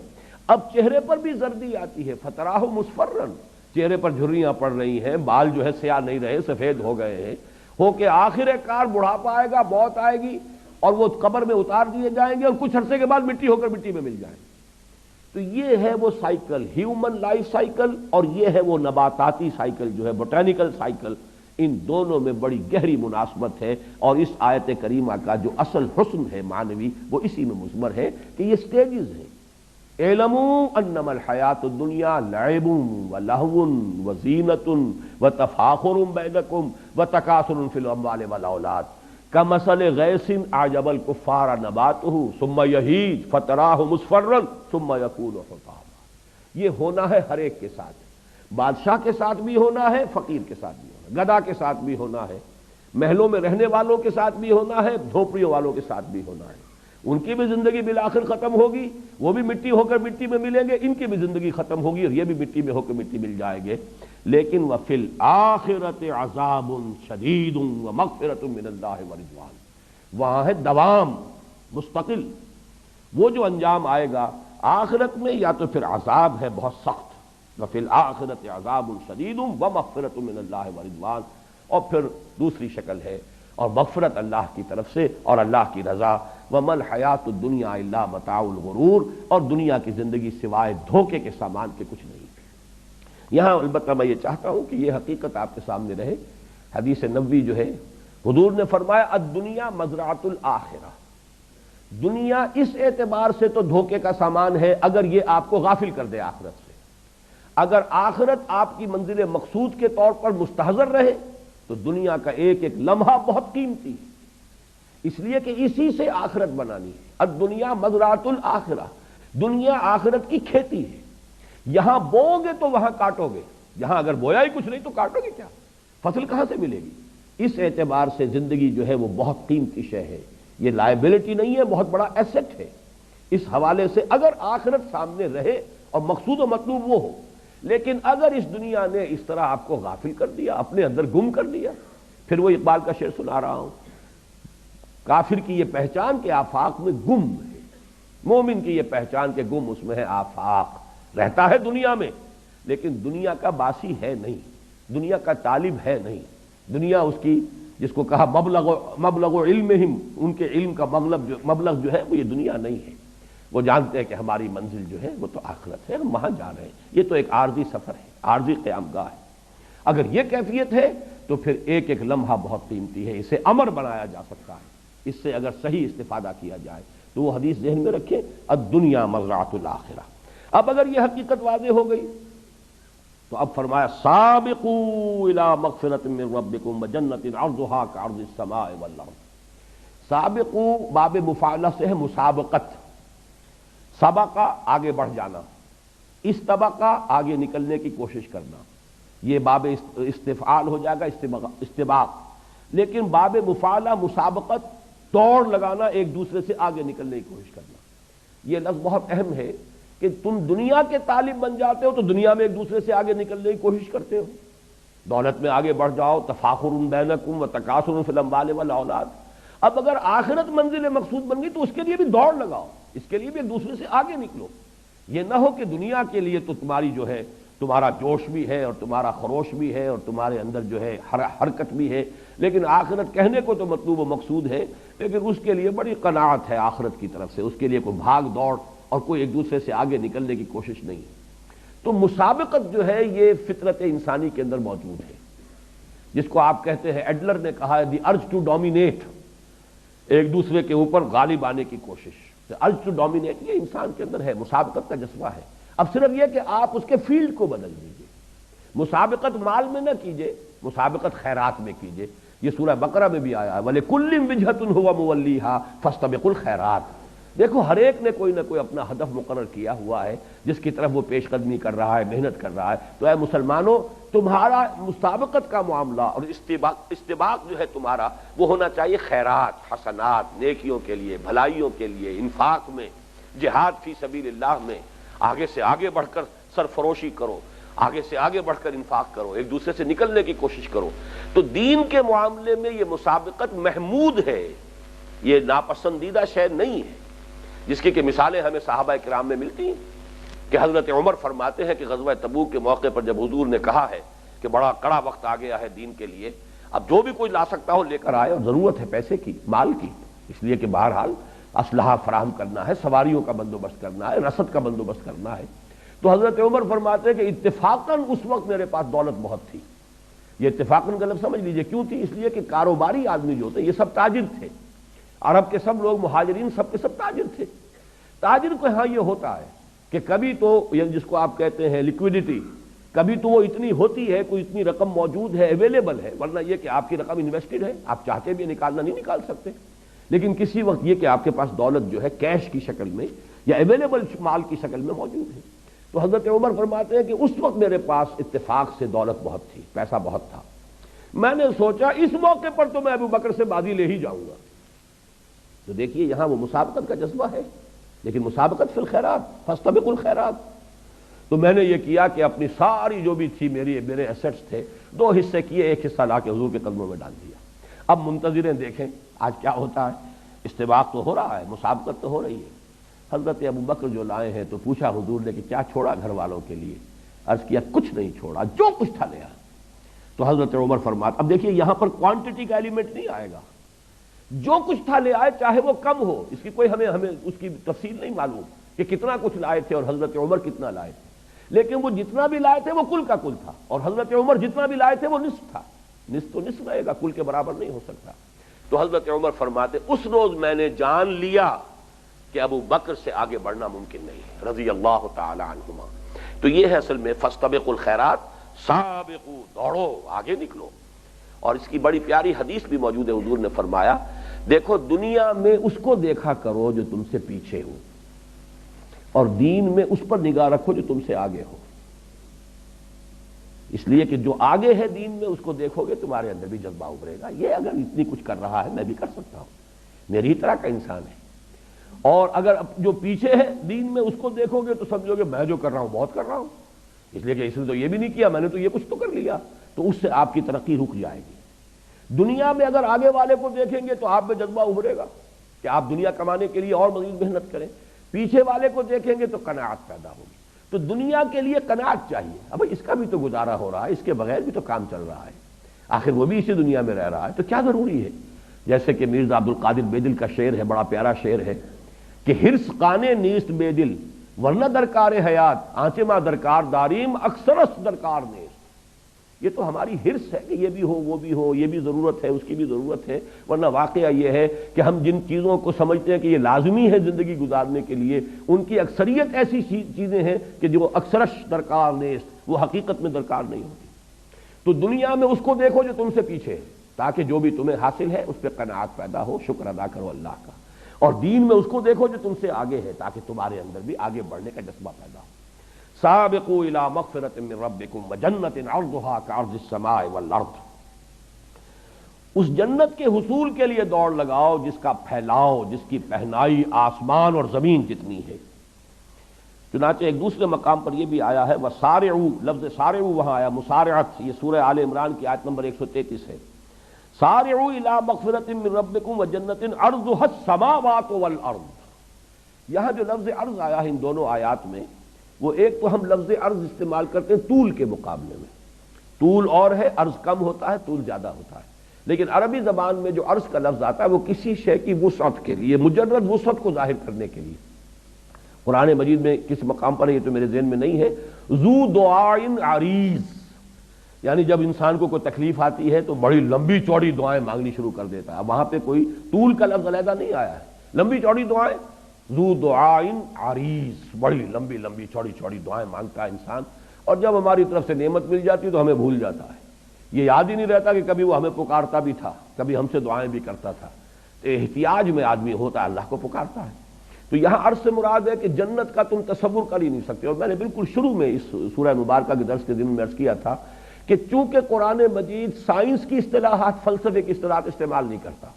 اب چہرے پر بھی زردی آتی ہے، فتراہ مصفرن، چہرے پر جھریاں پڑ رہی ہیں، بال جو ہے سیاہ نہیں رہے، سفید ہو گئے ہیں، ہو کہ آخر کار بڑھاپا آئے گا، موت آئے گی اور وہ قبر میں اتار دیے جائیں گے اور کچھ عرصے کے بعد مٹی ہو کر مٹی میں مل جائیں گے۔ تو یہ ہے وہ سائیکل، ہیومن لائف سائیکل، اور یہ ہے وہ نباتاتی سائیکل جو ہے بوٹینیکل سائیکل۔ ان دونوں میں بڑی گہری مناسبت ہے، اور اس آیت کریمہ کا جو اصل حسن ہے معنوی وہ اسی میں مضمر ہے کہ یہ سٹیجز ہیں۔ اعلموا انما الحیات الدنیا لعب ولہو وزینۃ وتفاخر بینکم وتکاثر فی الاموال والاولاد کمثل غیث اعجب الکفار نباتہ ثم یہیج فتراہ مصفرا ثم یکون حطاما۔ یہ ہونا ہے ہر ایک کے ساتھ، بادشاہ کے ساتھ بھی ہونا ہے، فقیر کے ساتھ بھی ہونا ہے، گدھا کے ساتھ بھی ہونا ہے، محلوں میں رہنے والوں کے ساتھ بھی ہونا ہے، جھونپڑیوں والوں کے ساتھ بھی ہونا ہے۔ ان کی بھی زندگی بالآخر ختم ہوگی، وہ بھی مٹی ہو کر مٹی میں ملیں گے، ان کی بھی زندگی ختم ہوگی اور یہ بھی مٹی میں ہو کر مٹی مل جائیں گے۔ لیکن وفی الآخرۃ عذاب شدید ومغفرۃ من اللہ ورضوان، وہاں ہے دوام مستقل۔ وہ جو انجام آئے گا آخرت میں یا تو پھر عذاب ہے بہت سخت، وفی الآخرۃ عذاب شدید ومغفرۃ من اللہ ورضوان، اور پھر دوسری شکل ہے اور مغفرت اللہ کی طرف سے اور اللہ کی رضا۔ وَمَا الْحَيَاةُ الدُّنْيَا إِلَّا مَتَاعُ الْغُرُورِ، اور دنیا کی زندگی سوائے دھوکے کے سامان کے کچھ نہیں۔ یہاں البتہ میں یہ چاہتا ہوں کہ یہ حقیقت آپ کے سامنے رہے۔ حدیث نبوی جو ہے حضور نے فرمایا الدنیا مزرعۃ الآخرہ، دنیا اس اعتبار سے تو دھوکے کا سامان ہے اگر یہ آپ کو غافل کر دے آخرت سے۔ اگر آخرت آپ کی منزل مقصود کے طور پر مستحضر رہے تو دنیا کا ایک ایک لمحہ بہت قیمتی ہے، اس لیے کہ اسی سے آخرت بنانی ہے۔ الدنیا مزرعۃ الآخرہ، دنیا آخرت کی کھیتی ہے، یہاں بو گے تو وہاں کاٹو گے، یہاں اگر بویا ہی کچھ نہیں تو کاٹو گے کیا، فصل کہاں سے ملے گی؟ اس اعتبار سے زندگی جو ہے وہ بہت قیمتی شے ہے، یہ لائبلٹی نہیں ہے، بہت بڑا ایسٹ ہے۔ اس حوالے سے اگر آخرت سامنے رہے اور مقصود و مطلوب وہ ہو، لیکن اگر اس دنیا نے اس طرح آپ کو غافل کر دیا، اپنے اندر گم کر دیا، پھر وہ اقبال کا شعر سنا رہا ہوں، کافر کی یہ پہچان کہ آفاق میں گم ہے، مومن کی یہ پہچان کہ گم اس میں ہے آفاق، رہتا ہے دنیا میں لیکن دنیا کا باسی ہے نہیں، دنیا کا طالب ہے نہیں، دنیا اس کی جس کو کہا مبلغ علمہم، ان کے علم کا مبلغ جو ہے وہ یہ دنیا نہیں ہے۔ وہ جانتے ہیں کہ ہماری منزل جو ہے وہ تو آخرت ہے، ہم وہاں جا رہے ہیں، یہ تو ایک عارضی سفر ہے، عارضی قیام گاہ ہے۔ اگر یہ کیفیت ہے تو پھر ایک ایک لمحہ بہت قیمتی ہے، اسے امر بنایا جا سکتا ہے، اس سے اگر صحیح استفادہ کیا جائے تو وہ حدیث ذہن میں رکھیں الدنیا مزرعۃ الآخرہ۔ اب اگر یہ حقیقت واضح ہو گئی تو اب فرمایا سابقوا الی مغفرۃ من ربکم وجنۃ عرضھا کعرض السماء والارض۔ سابقوا باب مفاعلہ سے ہے مسابقت، سبقہ آگے بڑھ جانا، استبقہ آگے نکلنے کی کوشش کرنا، یہ باب استفعال ہو جائے گا، استباق۔ لیکن باب مفاعلہ مسابقت، دوڑ لگانا، ایک دوسرے سے آگے نکلنے کی کوشش کرنا، یہ لفظ بہت اہم ہے کہ تم دنیا کے طالب بن جاتے ہو تو دنیا میں ایک دوسرے سے آگے نکلنے کی کوشش کرتے ہو، دولت میں آگے بڑھ جاؤ، تفاخر بینکم وتکاثر فی الاموال والاولاد۔ اب اگر آخرت منزل مقصود بن گئی تو اس کے لیے بھی دوڑ لگاؤ، اس کے لیے بھی ایک دوسرے سے آگے نکلو۔ یہ نہ ہو کہ دنیا کے لیے تو تمہاری جو ہے تمہارا جوش بھی ہے اور تمہارا خروش بھی ہے اور تمہارے اندر جو ہے حرکت بھی ہے، لیکن آخرت کہنے کو تو مطلوب و مقصود ہے، لیکن اس کے لیے بڑی قناعت ہے آخرت کی طرف سے، اس کے لیے کوئی بھاگ دوڑ اور کوئی ایک دوسرے سے آگے نکلنے کی کوشش نہیں۔ تو مسابقت جو ہے یہ فطرت انسانی کے اندر موجود ہے، جس کو آپ کہتے ہیں، ایڈلر نے کہا ہے دی ارج ٹو ڈومینیٹ، ایک دوسرے کے اوپر غالب آنے کی کوشش، ارج ٹو ڈومینیٹ یہ انسان کے اندر ہے، مسابقت کا جذبہ ہے۔ اب صرف یہ کہ آپ اس کے فیلڈ کو بدل دیجئے، مسابقت مال میں نہ کیجئے، مسابقت خیرات میں کیجئے، یہ سورہ بقرہ میں بھی آیا ہے وَلِكُلٍّ وِجْهَةٌ هُوَ مُوَلِّيهَا فَاسْتَبِقُوا الْخَيْرَاتِ۔ دیکھو ہر ایک نے کوئی نہ کوئی اپنا ہدف مقرر کیا ہوا ہے جس کی طرف وہ پیش قدمی کر رہا ہے، محنت کر رہا ہے۔ تو اے مسلمانوں، تمہارا مسابقت کا معاملہ اور استباق جو ہے تمہارا وہ ہونا چاہیے خیرات، حسنات، نیکیوں کے لیے، بھلائیوں کے لیے، انفاق میں، جہاد فی سبیل اللہ میں آگے سے آگے بڑھ کر سرفروشی کرو، آگے سے آگے بڑھ کر انفاق کرو، ایک دوسرے سے نکلنے کی کوشش کرو۔ تو دین کے معاملے میں یہ مسابقت محمود ہے، یہ ناپسندیدہ شے نہیں ہے، جس کی کہ مثالیں ہمیں صحابہ کرام میں ملتی ہیں کہ حضرت عمر فرماتے ہیں کہ غزوہ تبوک کے موقع پر جب حضور نے کہا ہے کہ بڑا کڑا وقت آ گیا ہے دین کے لیے، اب جو بھی کوئی لا سکتا ہو لے کر آئے، اور ضرورت ہے پیسے کی، مال کی، اس لیے کہ بہرحال اسلحہ فراہم کرنا ہے، سواریوں کا بندوبست کرنا ہے، رسد کا بندوبست کرنا ہے۔ تو حضرت عمر فرماتے ہیں کہ اتفاقاً اس وقت میرے پاس دولت بہت تھی۔ یہ اتفاقاً کا لفظ سمجھ لیجئے کیوں تھی؟ اس لیے کہ کاروباری آدمی جو ہوتے یہ سب تاجر تھے، عرب کے سب لوگ مہاجرین سب کے سب تاجر تھے۔ تاجر کو ہاں یہ ہوتا ہے کہ کبھی تو جس کو آپ کہتے ہیں لیکویڈیٹی، کبھی تو وہ اتنی ہوتی ہے، کوئی اتنی رقم موجود ہے، اویلیبل ہے، ورنہ یہ کہ آپ کی رقم انویسٹڈ ہے، آپ چاہتے بھی نکالنا نہیں نکال سکتے۔ لیکن کسی وقت یہ کہ آپ کے پاس دولت جو ہے کیش کی شکل میں یا اویلیبل مال کی شکل میں موجود ہے۔ تو حضرت عمر فرماتے ہیں کہ اس وقت میرے پاس اتفاق سے دولت بہت تھی، پیسہ بہت تھا، میں نے سوچا اس موقع پر تو میں ابو بکر سے بازی لے ہی جاؤں گا۔ تو دیکھیے یہاں وہ مسابقت کا جذبہ ہے، لیکن مسابقت فی الخیرات، فاستبقوا الخیرات۔ تو میں نے یہ کیا کہ اپنی ساری جو بھی تھی میرے ایسٹس تھے، 2 حصے کیے، ایک حصہ لا کے حضور کے قدموں میں ڈال دیا۔ اب منتظریں دیکھیں آج کیا ہوتا ہے، استباق تو ہو رہا ہے، مسابقت تو ہو رہی ہے۔ حضرت ابو بکر جو لائے ہیں تو پوچھا حضور نے کہ کیا چھوڑا گھر والوں کے لیے؟ عرض کیا کچھ نہیں چھوڑا، جو کچھ تھا لیا۔ تو حضرت عمر فرماتے، اب دیکھیے یہاں پر کوانٹٹی کا ایلیمنٹ نہیں آئے گا، جو کچھ تھا لے آئے، چاہے وہ کم ہو، اس کی کوئی ہمیں اس کی تفصیل نہیں معلوم کہ کتنا کچھ لائے تھے اور حضرت عمر کتنا لائے تھے، لیکن وہ جتنا بھی لائے تھے وہ کل کا کل تھا، اور حضرت عمر جتنا بھی لائے تھے وہ نصف تھا۔ نصف تو نصف رہے گا، کل کے برابر نہیں ہو سکتا۔ تو حضرت عمر فرماتے اس روز میں نے جان لیا کہ ابو بکر سے آگے بڑھنا ممکن نہیں ہے، رضی اللہ تعالی عنہما۔ تو یہ ہے اصل میں فاستبقوا الخیرات، سابقوا، دوڑو، آگے نکلو۔ اور اس کی بڑی پیاری حدیث بھی موجود ہے، حضور نے فرمایا دیکھو دنیا میں اس کو دیکھا کرو جو تم سے پیچھے ہو، اور دین میں اس پر نگاہ رکھو جو تم سے آگے ہو۔ اس لیے کہ جو آگے ہے دین میں اس کو دیکھو گے تمہارے اندر بھی جذبہ ابھرے گا، یہ اگر اتنی کچھ کر رہا ہے میں بھی کر سکتا ہوں، میری ہی طرح کا انسان ہے۔ اور اگر جو پیچھے ہے دین میں اس کو دیکھو گے تو سمجھو گے میں جو کر رہا ہوں بہت کر رہا ہوں، اس لیے کہ اس نے تو یہ بھی نہیں کیا، میں نے تو یہ کچھ تو کر لیا، تو اس سے آپ کی ترقی رک جائے گی۔ دنیا میں اگر آگے والے کو دیکھیں گے تو آپ میں جذبہ ابھرے گا کہ آپ دنیا کمانے کے لیے اور مزید محنت کریں، پیچھے والے کو دیکھیں گے تو قناعت پیدا ہوگی۔ تو دنیا کے لیے قناعت چاہیے، اب اس کا بھی تو گزارا ہو رہا ہے، اس کے بغیر بھی تو کام چل رہا ہے، آخر وہ بھی اسی دنیا میں رہ رہا ہے، تو کیا ضروری ہے؟ جیسے کہ مرزا عبد القادر بے دل کا شعر ہے، بڑا پیارا شعر ہے کہ ہرس قانے نیست بے دل ورنہ درکار حیات آنچما درکار داریم اکثرس درکار نیست۔ یہ تو ہماری ہرس ہے کہ یہ بھی ہو وہ بھی ہو، یہ بھی ضرورت ہے اس کی بھی ضرورت ہے، ورنہ واقعہ یہ ہے کہ ہم جن چیزوں کو سمجھتے ہیں کہ یہ لازمی ہے زندگی گزارنے کے لیے، ان کی اکثریت ایسی چیزیں ہیں کہ جو اکثرش درکار نیست، وہ حقیقت میں درکار نہیں ہوتی۔ تو دنیا میں اس کو دیکھو جو تم سے پیچھے ہے، تاکہ جو بھی تمہیں حاصل ہے اس پہ قناعت پیدا ہو، شکر ادا کرو اللہ کا۔ اور دین میں اس کو دیکھو جو تم سے آگے ہے، تاکہ تمہارے اندر بھی آگے بڑھنے کا جذبہ پیدا ہو۔ سابقوا الی مغفرۃ من ربکم وجنۃ عرضها کعرض السماء والارض، اس جنت کے حصول کے لیے دوڑ لگاؤ جس کا پھیلاؤ، جس کی پہنائی آسمان اور زمین جتنی ہے۔ چنانچہ ایک دوسرے مقام پر یہ بھی آیا ہے وسارعوا، لفظ سارعوا وہاں آیا مسارعت، یہ سورہ آل عمران کی آیت نمبر 133 ہے۔ سارعوا الی مغفرۃ من ربکم وجنۃ عرضها السماوات والارض، یہاں جو لفظ عرض آیا ہے ان دونوں آیات میں، وہ ایک تو ہم لفظ عرض استعمال کرتے ہیں طول کے مقابلے میں، طول اور ہے، عرض کم ہوتا ہے، طول زیادہ ہوتا ہے، لیکن عربی زبان میں جو عرض کا لفظ آتا ہے وہ کسی شے کی وسعت کے لیے، مجرد وسعت کو ظاہر کرنے کے لیے۔ قرآن مجید میں کس مقام پر ہے یہ تو میرے ذہن میں نہیں ہے، ذو دعائن عریض، یعنی جب انسان کو کوئی تکلیف آتی ہے تو بڑی لمبی چوڑی دعائیں مانگنی شروع کر دیتا ہے، وہاں پہ کوئی طول کا لفظ علیحدہ نہیں آیا ہے، لمبی چوڑی دعائیں، ذو دعائن عریض، بڑی لمبی لمبی چوڑی چوڑی دعائیں مانگتا ہے انسان، اور جب ہماری طرف سے نعمت مل جاتی ہے تو ہمیں بھول جاتا ہے یہ یاد ہی نہیں رہتا کہ کبھی وہ ہمیں پکارتا بھی تھا، کبھی ہم سے دعائیں بھی کرتا تھا۔ تو احتیاج میں آدمی ہوتا ہے، اللہ کو پکارتا ہے۔ تو یہاں عرض سے مراد ہے کہ جنت کا تم تصور کر ہی نہیں سکتے۔ اور میں نے بالکل شروع میں اس سورہ مبارکہ کے درس کے دن میں عرض کیا تھا کہ چونکہ قرآن مجید سائنس کی اصطلاحات، فلسفے کی اصطلاحات استعمال نہیں کرتا،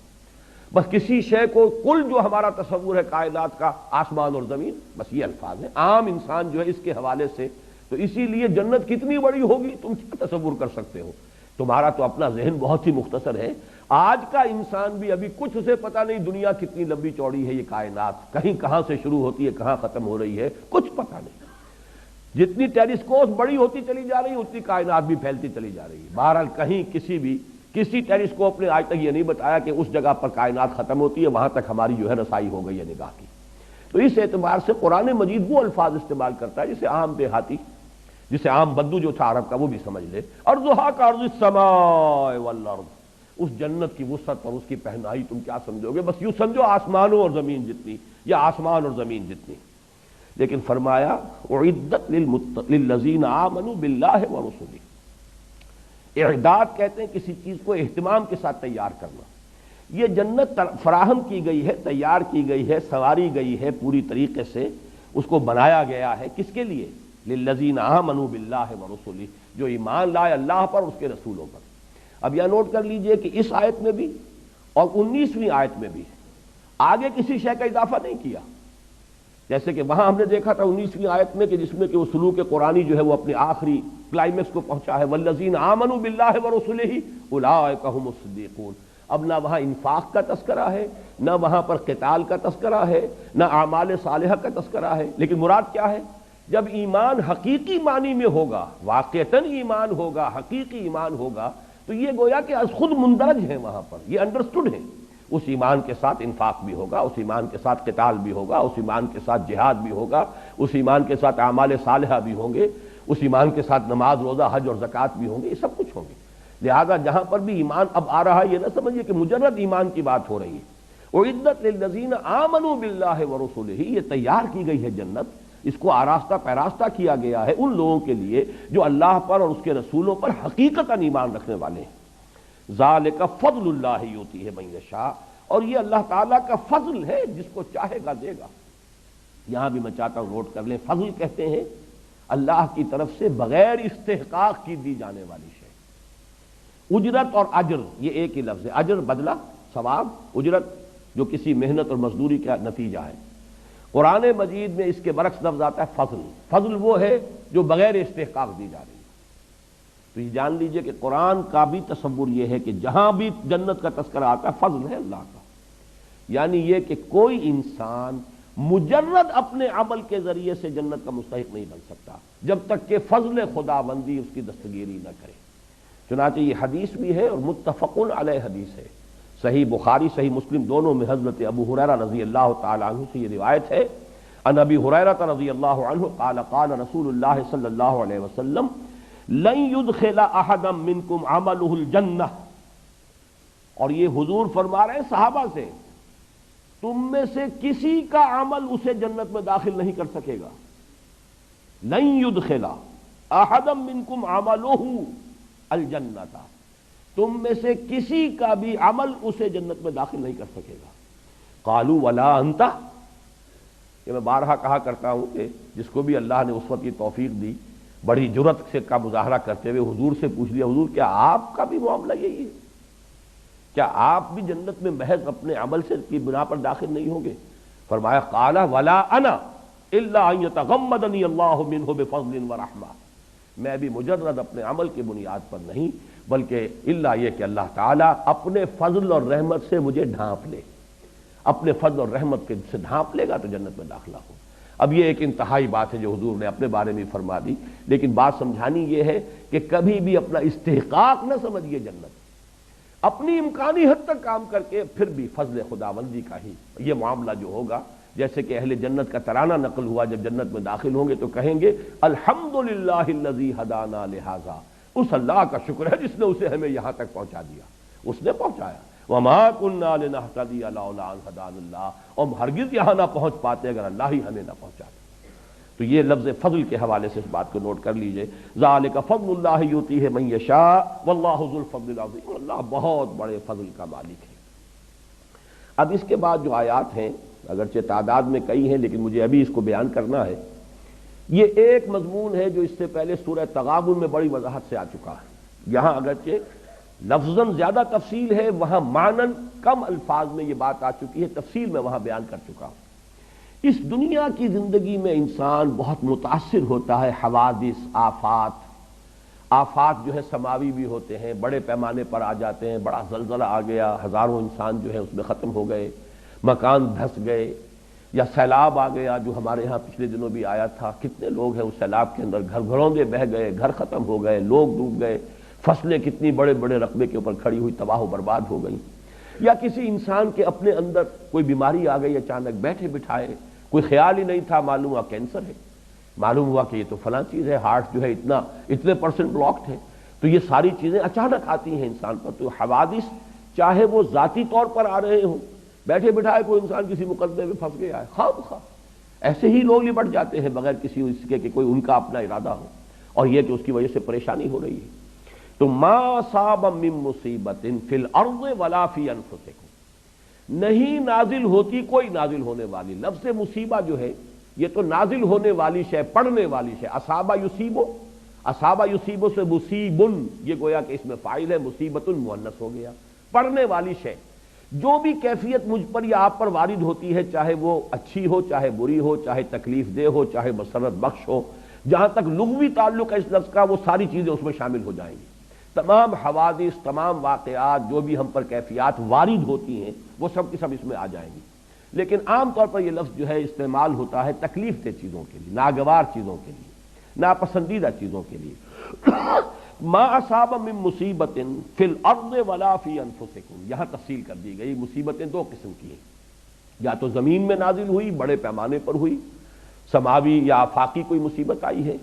بس کسی شے کو کل جو ہمارا تصور ہے کائنات کا، آسمان اور زمین، بس یہ الفاظ ہیں۔ عام انسان جو ہے اس کے حوالے سے، تو اسی لیے جنت کتنی بڑی ہوگی تم کیا تصور کر سکتے ہو؟ تمہارا تو اپنا ذہن بہت ہی مختصر ہے۔ آج کا انسان بھی ابھی کچھ اسے پتہ نہیں دنیا کتنی لمبی چوڑی ہے، یہ کائنات کہیں کہاں سے شروع ہوتی ہے کہاں ختم ہو رہی ہے، کچھ پتہ نہیں۔ جتنی ٹیلیسکوپ بڑی ہوتی چلی جا رہی ہے اتنی کائنات بھی پھیلتی چلی جا رہی ہے۔ بہرحال کہیں کسی ٹیلیسکوپ نے آج تک یہ نہیں بتایا کہ اس جگہ پر کائنات ختم ہوتی ہے، وہاں تک ہماری جو ہے رسائی ہو گئی ہے نگاہ کی۔ تو اس اعتبار سے قرآن مجید وہ الفاظ استعمال کرتا ہے جسے عام دیہاتی، جسے عام بدو جو تھا عرب کا وہ بھی سمجھ لے۔ ارضھا کارض السماء والارض، اس جنت کی وسعت اور اس کی پہنائی تم کیا سمجھو گے؟ بس یوں سمجھو آسمانوں اور زمین جتنی، یا آسمان اور زمین جتنی۔ لیکن فرمایا اعدت للذین آمنوا باللہ ورسلہ۔ اعداد کہتے ہیں کسی چیز کو اہتمام کے ساتھ تیار کرنا۔ یہ جنت فراہم کی گئی ہے، تیار کی گئی ہے، سنواری گئی ہے پوری طریقے سے، اس کو بنایا گیا ہے کس کے لیے؟ للذین آمنوا باللہ ورسلہ، جو ایمان لائے اللہ پر اور اس کے رسولوں پر۔ اب یہ نوٹ کر لیجئے کہ اس آیت میں بھی اور 19ویں آیت میں بھی آگے کسی شے کا اضافہ نہیں کیا۔ جیسے کہ وہاں ہم نے دیکھا تھا 19ویں آیت میں کہ جس میں کہ وہ سلوک قرآنی جو ہے وہ اپنے آخری کلائمیکس کو پہنچا ہے، والذین آمنوا باللہ ورسلہ اولئک هم الصدیقون۔ اب نہ وہاں انفاق کا تذکرہ ہے، نہ وہاں پر قتال کا تذکرہ ہے، نہ اعمال صالحہ کا تذکرہ ہے، لیکن مراد کیا ہے؟ جب ایمان حقیقی معنی میں ہوگا، واقعتاً ایمان ہوگا، حقیقی ایمان ہوگا، تو یہ گویا کہ از خود مندرج ہیں وہاں پر، یہ انڈرسٹوڈ ہے۔ اس ایمان کے ساتھ انفاق بھی ہوگا، اس ایمان کے ساتھ قتال بھی ہوگا، اس ایمان کے ساتھ جہاد بھی ہوگا، اس ایمان کے ساتھ اعمال صالحہ بھی ہوں گے، اس ایمان کے ساتھ نماز، روزہ، حج اور زکوٰۃ بھی ہوں گے، یہ سب کچھ ہوں گے۔ لہذا جہاں پر بھی ایمان اب آ رہا ہے یہ نہ سمجھیے کہ مجرد ایمان کی بات ہو رہی ہے۔ اعدت للذین آمنوا باللہ ورسلہ، یہ تیار کی گئی ہے جنت، اس کو آراستہ پیراستہ کیا گیا ہے ان لوگوں کے لیے جو اللہ پر اور اس کے رسولوں پر حقیقتاً ایمان رکھنے والے ہیں۔ ذالک فضل اللہ یؤتیہ من یشاء، اور یہ اللہ تعالیٰ کا فضل ہے، جس کو چاہے گا دے گا۔ یہاں بھی میں چاہتا ہوں نوٹ کر لیں، فضل کہتے ہیں اللہ کی طرف سے بغیر استحقاق کی دی جانے والی شے۔ اجرت اور اجر یہ ایک ہی لفظ ہے، اجر بدلہ، ثواب، اجرت جو کسی محنت اور مزدوری کا نتیجہ ہے۔ قرآن مجید میں اس کے برعکس لفظ آتا ہے فضل۔ فضل وہ ہے جو بغیر استحقاق دی جا رہی ہے۔ تو یہ جان لیجئے کہ قرآن کا بھی تصور یہ ہے کہ جہاں بھی جنت کا تذکرہ آتا ہے فضل ہے اللہ کا، یعنی یہ کہ کوئی انسان مجرد اپنے عمل کے ذریعے سے جنت کا مستحق نہیں بن سکتا جب تک کہ فضل خداوندی اس کی دستگیری نہ کرے۔ چنانچہ یہ حدیث بھی ہے اور متفق علیہ حدیث ہے، صحیح بخاری صحیح مسلم دونوں میں حضرت ابو ہریرہ رضی اللہ تعالی عنہ سے یہ روایت ہے، ان ابی ہریرہ رضی اللہ عنہ قال قال رسول اللہ صلی اللہ علیہ وسلم لن يدخل احدا منکم عملہ الجنہ، اور یہ حضور فرما رہے ہیں صحابہ سے، تم میں سے کسی کا عمل اسے جنت میں داخل نہیں کر سکے گا۔ لن يدخل احدا منکم عملہ الجنہ، تم میں سے کسی کا بھی عمل اسے جنت میں داخل نہیں کر سکے گا۔ قالوا ولا انت، یہ میں بارہا کہا کرتا ہوں کہ جس کو بھی اللہ نے اس وقت یہ توفیق دی، بڑی جرت سے کا مظاہرہ کرتے ہوئے حضور سے پوچھ لیا، حضور کیا آپ کا بھی معاملہ یہی ہے؟ کیا آپ بھی جنت میں محض اپنے عمل سے کی بنا پر داخل نہیں ہوں گے؟ فرمایا قال ولا انا الا ان يتغمدني الله منه بفضل ورحمہ، میں بھی مجرد اپنے عمل کی بنیاد پر نہیں بلکہ الا یہ کہ اللہ تعالیٰ اپنے فضل اور رحمت سے مجھے ڈھانپ لے، اپنے فضل اور رحمت کے سے ڈھانپ لے گا تو جنت میں داخلہ ہو۔ اب یہ ایک انتہائی بات ہے جو حضور نے اپنے بارے میں فرما دی، لیکن بات سمجھانی یہ ہے کہ کبھی بھی اپنا استحقاق نہ سمجھیے جنت، اپنی امکانی حد تک کام کر کے پھر بھی فضل خداوندی کا ہی یہ معاملہ جو ہوگا، جیسے کہ اہل جنت کا ترانہ نقل ہوا، جب جنت میں داخل ہوں گے تو کہیں گے الحمدللہ الذی ہدانا لہذا، اس اللہ کا شکر ہے جس نے اسے ہمیں یہاں تک پہنچا دیا، اس نے پہنچایا۔ وما كنا لنهتدي لولا ان هدانا اللہ، اور ہم ہرگز یہاں نہ پہنچ پاتے اگر اللہ ہی ہمیں نہ پہنچاتا۔ تو یہ لفظ فضل کے حوالے سے اس بات کو نوٹ کر لیجئے، ذالک فضل اللہ یؤتیہ من یشاء واللہ ذو الفضل العظیم، اللہ بہت بڑے فضل کا مالک ہے۔ اب اس کے بعد جو آیات ہیں اگرچہ تعداد میں کئی ہیں لیکن مجھے ابھی اس کو بیان کرنا ہے، یہ ایک مضمون ہے جو اس سے پہلے سورہ تغابن میں بڑی وضاحت سے آ چکا ہے۔ یہاں اگرچہ لفظاً زیادہ تفصیل ہے، وہاں معنن کم الفاظ میں یہ بات آ چکی ہے، تفصیل میں وہاں بیان کر چکا ہوں۔ اس دنیا کی زندگی میں انسان بہت متاثر ہوتا ہے حوادث، آفات جو ہے سماوی بھی ہوتے ہیں، بڑے پیمانے پر آ جاتے ہیں، بڑا زلزلہ آ گیا، ہزاروں انسان جو ہے اس میں ختم ہو گئے، مکان دھس گئے، یا سیلاب آ گیا جو ہمارے ہاں پچھلے دنوں بھی آیا تھا، کتنے لوگ ہیں اس سیلاب کے اندر گھر گھروندے بہہ گئے، گھر ختم ہو گئے، لوگ ڈوب گئے، فصلیں کتنی بڑے بڑے رقبے کے اوپر کھڑی ہوئی تباہ و برباد ہو گئی، یا کسی انسان کے اپنے اندر کوئی بیماری آ گئی اچانک بیٹھے بٹھائے، کوئی خیال ہی نہیں تھا، معلوم ہوا کینسر ہے، معلوم ہوا کہ یہ تو فلاں چیز ہے، ہارٹ جو ہے اتنے پرسنٹ بلاکڈ ہے۔ تو یہ ساری چیزیں اچانک آتی ہیں انسان پر۔ تو حوادث چاہے وہ ذاتی طور پر آ رہے ہوں، بیٹھے بٹھائے کوئی انسان کسی مقدمے میں پھنس گیا ہے، خواہ ایسے ہی لوگ لپٹ جاتے ہیں بغیر کسی اس کے کہ کوئی ان کا اپنا ارادہ ہو، اور یہ کہ اس کی وجہ سے پریشانی ہو رہی ہے۔ تو ما اصاب من مصیبت فی الارض ولا فی انفسکم، نہیں نازل ہوتی کوئی نازل ہونے والی، لفظ مصیبہ جو ہے یہ تو نازل ہونے والی شے، پڑھنے والی شے، اصابہ یصیبو، اصابہ یصیبو سے مصیبن، یہ گویا کہ اس میں فاعل ہے، مصیبت مؤنث ہو گیا، پڑھنے والی شے، جو بھی کیفیت مجھ پر یا آپ پر وارد ہوتی ہے، چاہے وہ اچھی ہو، چاہے بری ہو، چاہے تکلیف دہ ہو، چاہے مسرت بخش ہو، جہاں تک لغوی تعلق ہے اس لفظ کا وہ ساری چیزیں اس میں شامل ہو جائیں گی۔ تمام حوادث، تمام واقعات جو بھی ہم پر کیفیات وارد ہوتی ہیں وہ سب کی سب اس میں آ جائیں گی۔ لیکن عام طور پر یہ لفظ جو ہے استعمال ہوتا ہے تکلیف دہ چیزوں کے لیے، ناگوار چیزوں کے لیے، ناپسندیدہ چیزوں کے لیے۔ ما اصاب من مصیبت فی الارض ولا فی انفسکم، یہاں تفصیل کر دی گئی۔ مصیبتیں دو قسم کی ہیں، یا تو زمین میں نازل ہوئی، بڑے پیمانے پر ہوئی، سماوی یا آفاقی کوئی مصیبت آئی ہے،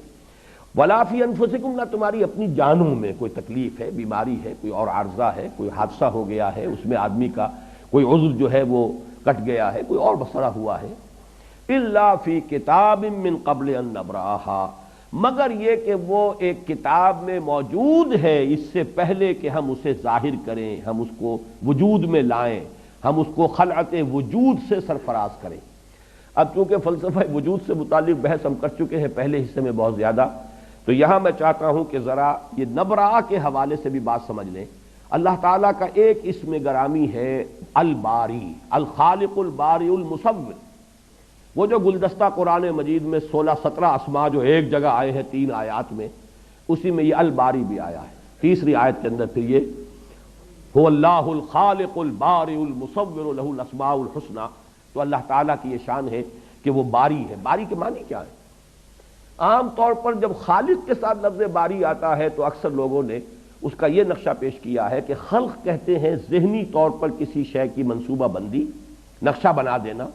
ولا فی انفسکم، نہ تمہاری اپنی جانوں میں کوئی تکلیف ہے، بیماری ہے، کوئی اور عارضہ ہے، کوئی حادثہ ہو گیا ہے، اس میں آدمی کا کوئی عضو جو ہے وہ کٹ گیا ہے، کوئی اور مسئلہ ہوا ہے، الا فی کتاب من قبل ان نبرأھا، مگر یہ کہ وہ ایک کتاب میں موجود ہے اس سے پہلے کہ ہم اسے ظاہر کریں، ہم اس کو وجود میں لائیں، ہم اس کو خلعت وجود سے سرفراز کریں۔ اب چونکہ فلسفہ وجود سے متعلق بحث ہم کر چکے ہیں پہلے حصے میں بہت زیادہ، تو یہاں میں چاہتا ہوں کہ ذرا یہ نبرا کے حوالے سے بھی بات سمجھ لیں۔ اللہ تعالیٰ کا ایک اسم گرامی ہے الباری، الخالق الباری المصور، وہ جو گلدستہ قرآن مجید میں 16-17 اسماء جو ایک جگہ آئے ہیں 3 آیات میں، اسی میں یہ الباری بھی آیا ہے۔ تیسری آیت کے اندر پھر یہ هو اللہ الخالق الباری المصور له الاسماء الحسنى، تو اللہ تعالیٰ کی یہ شان ہے کہ وہ باری ہے۔ باری کے معنی کیا ہے؟ عام طور پر جب خالق کے ساتھ لفظ باری آتا ہے تو اکثر لوگوں نے اس کا یہ نقشہ پیش کیا ہے کہ خلق کہتے ہیں ذہنی طور پر کسی شے کی منصوبہ بندی، نقشہ بنا دینا،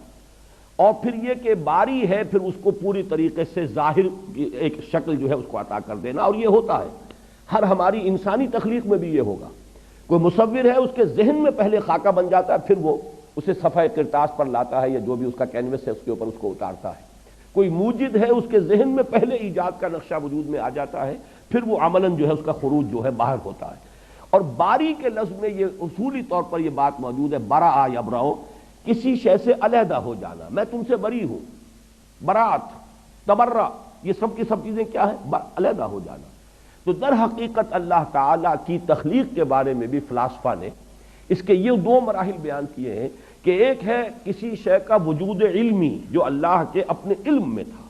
اور پھر یہ کہ باری ہے پھر اس کو پوری طریقے سے ظاہر ایک شکل جو ہے اس کو عطا کر دینا، اور یہ ہوتا ہے ہر ہماری انسانی تخلیق میں بھی یہ ہوگا۔ کوئی مصور ہے، اس کے ذہن میں پہلے خاکہ بن جاتا ہے، پھر وہ اسے صفحہ کرتاس پر لاتا ہے یا جو بھی اس کا کینوس ہے اس کے اوپر اس کو اتارتا ہے۔ کوئی موجد ہے، اس کے ذہن میں پہلے ایجاد کا نقشہ وجود میں آ جاتا ہے، پھر وہ عملاً جو ہے اس کا خروج جو ہے باہر ہوتا ہے۔ اور باری کے لفظ میں یہ اصولی طور پر یہ بات موجود ہے، برا یبرأ، کسی شے سے علیحدہ ہو جانا، میں تم سے بری ہوں، برات، تبرع، یہ سب کی سب چیزیں کیا ہیں؟ علیحدہ ہو جانا۔ تو در حقیقت اللہ تعالیٰ کی تخلیق کے بارے میں بھی فلاسفہ نے اس کے یہ 2 مراحل بیان کیے ہیں کہ ایک ہے کسی شے کا وجود علمی جو اللہ کے اپنے علم میں تھا،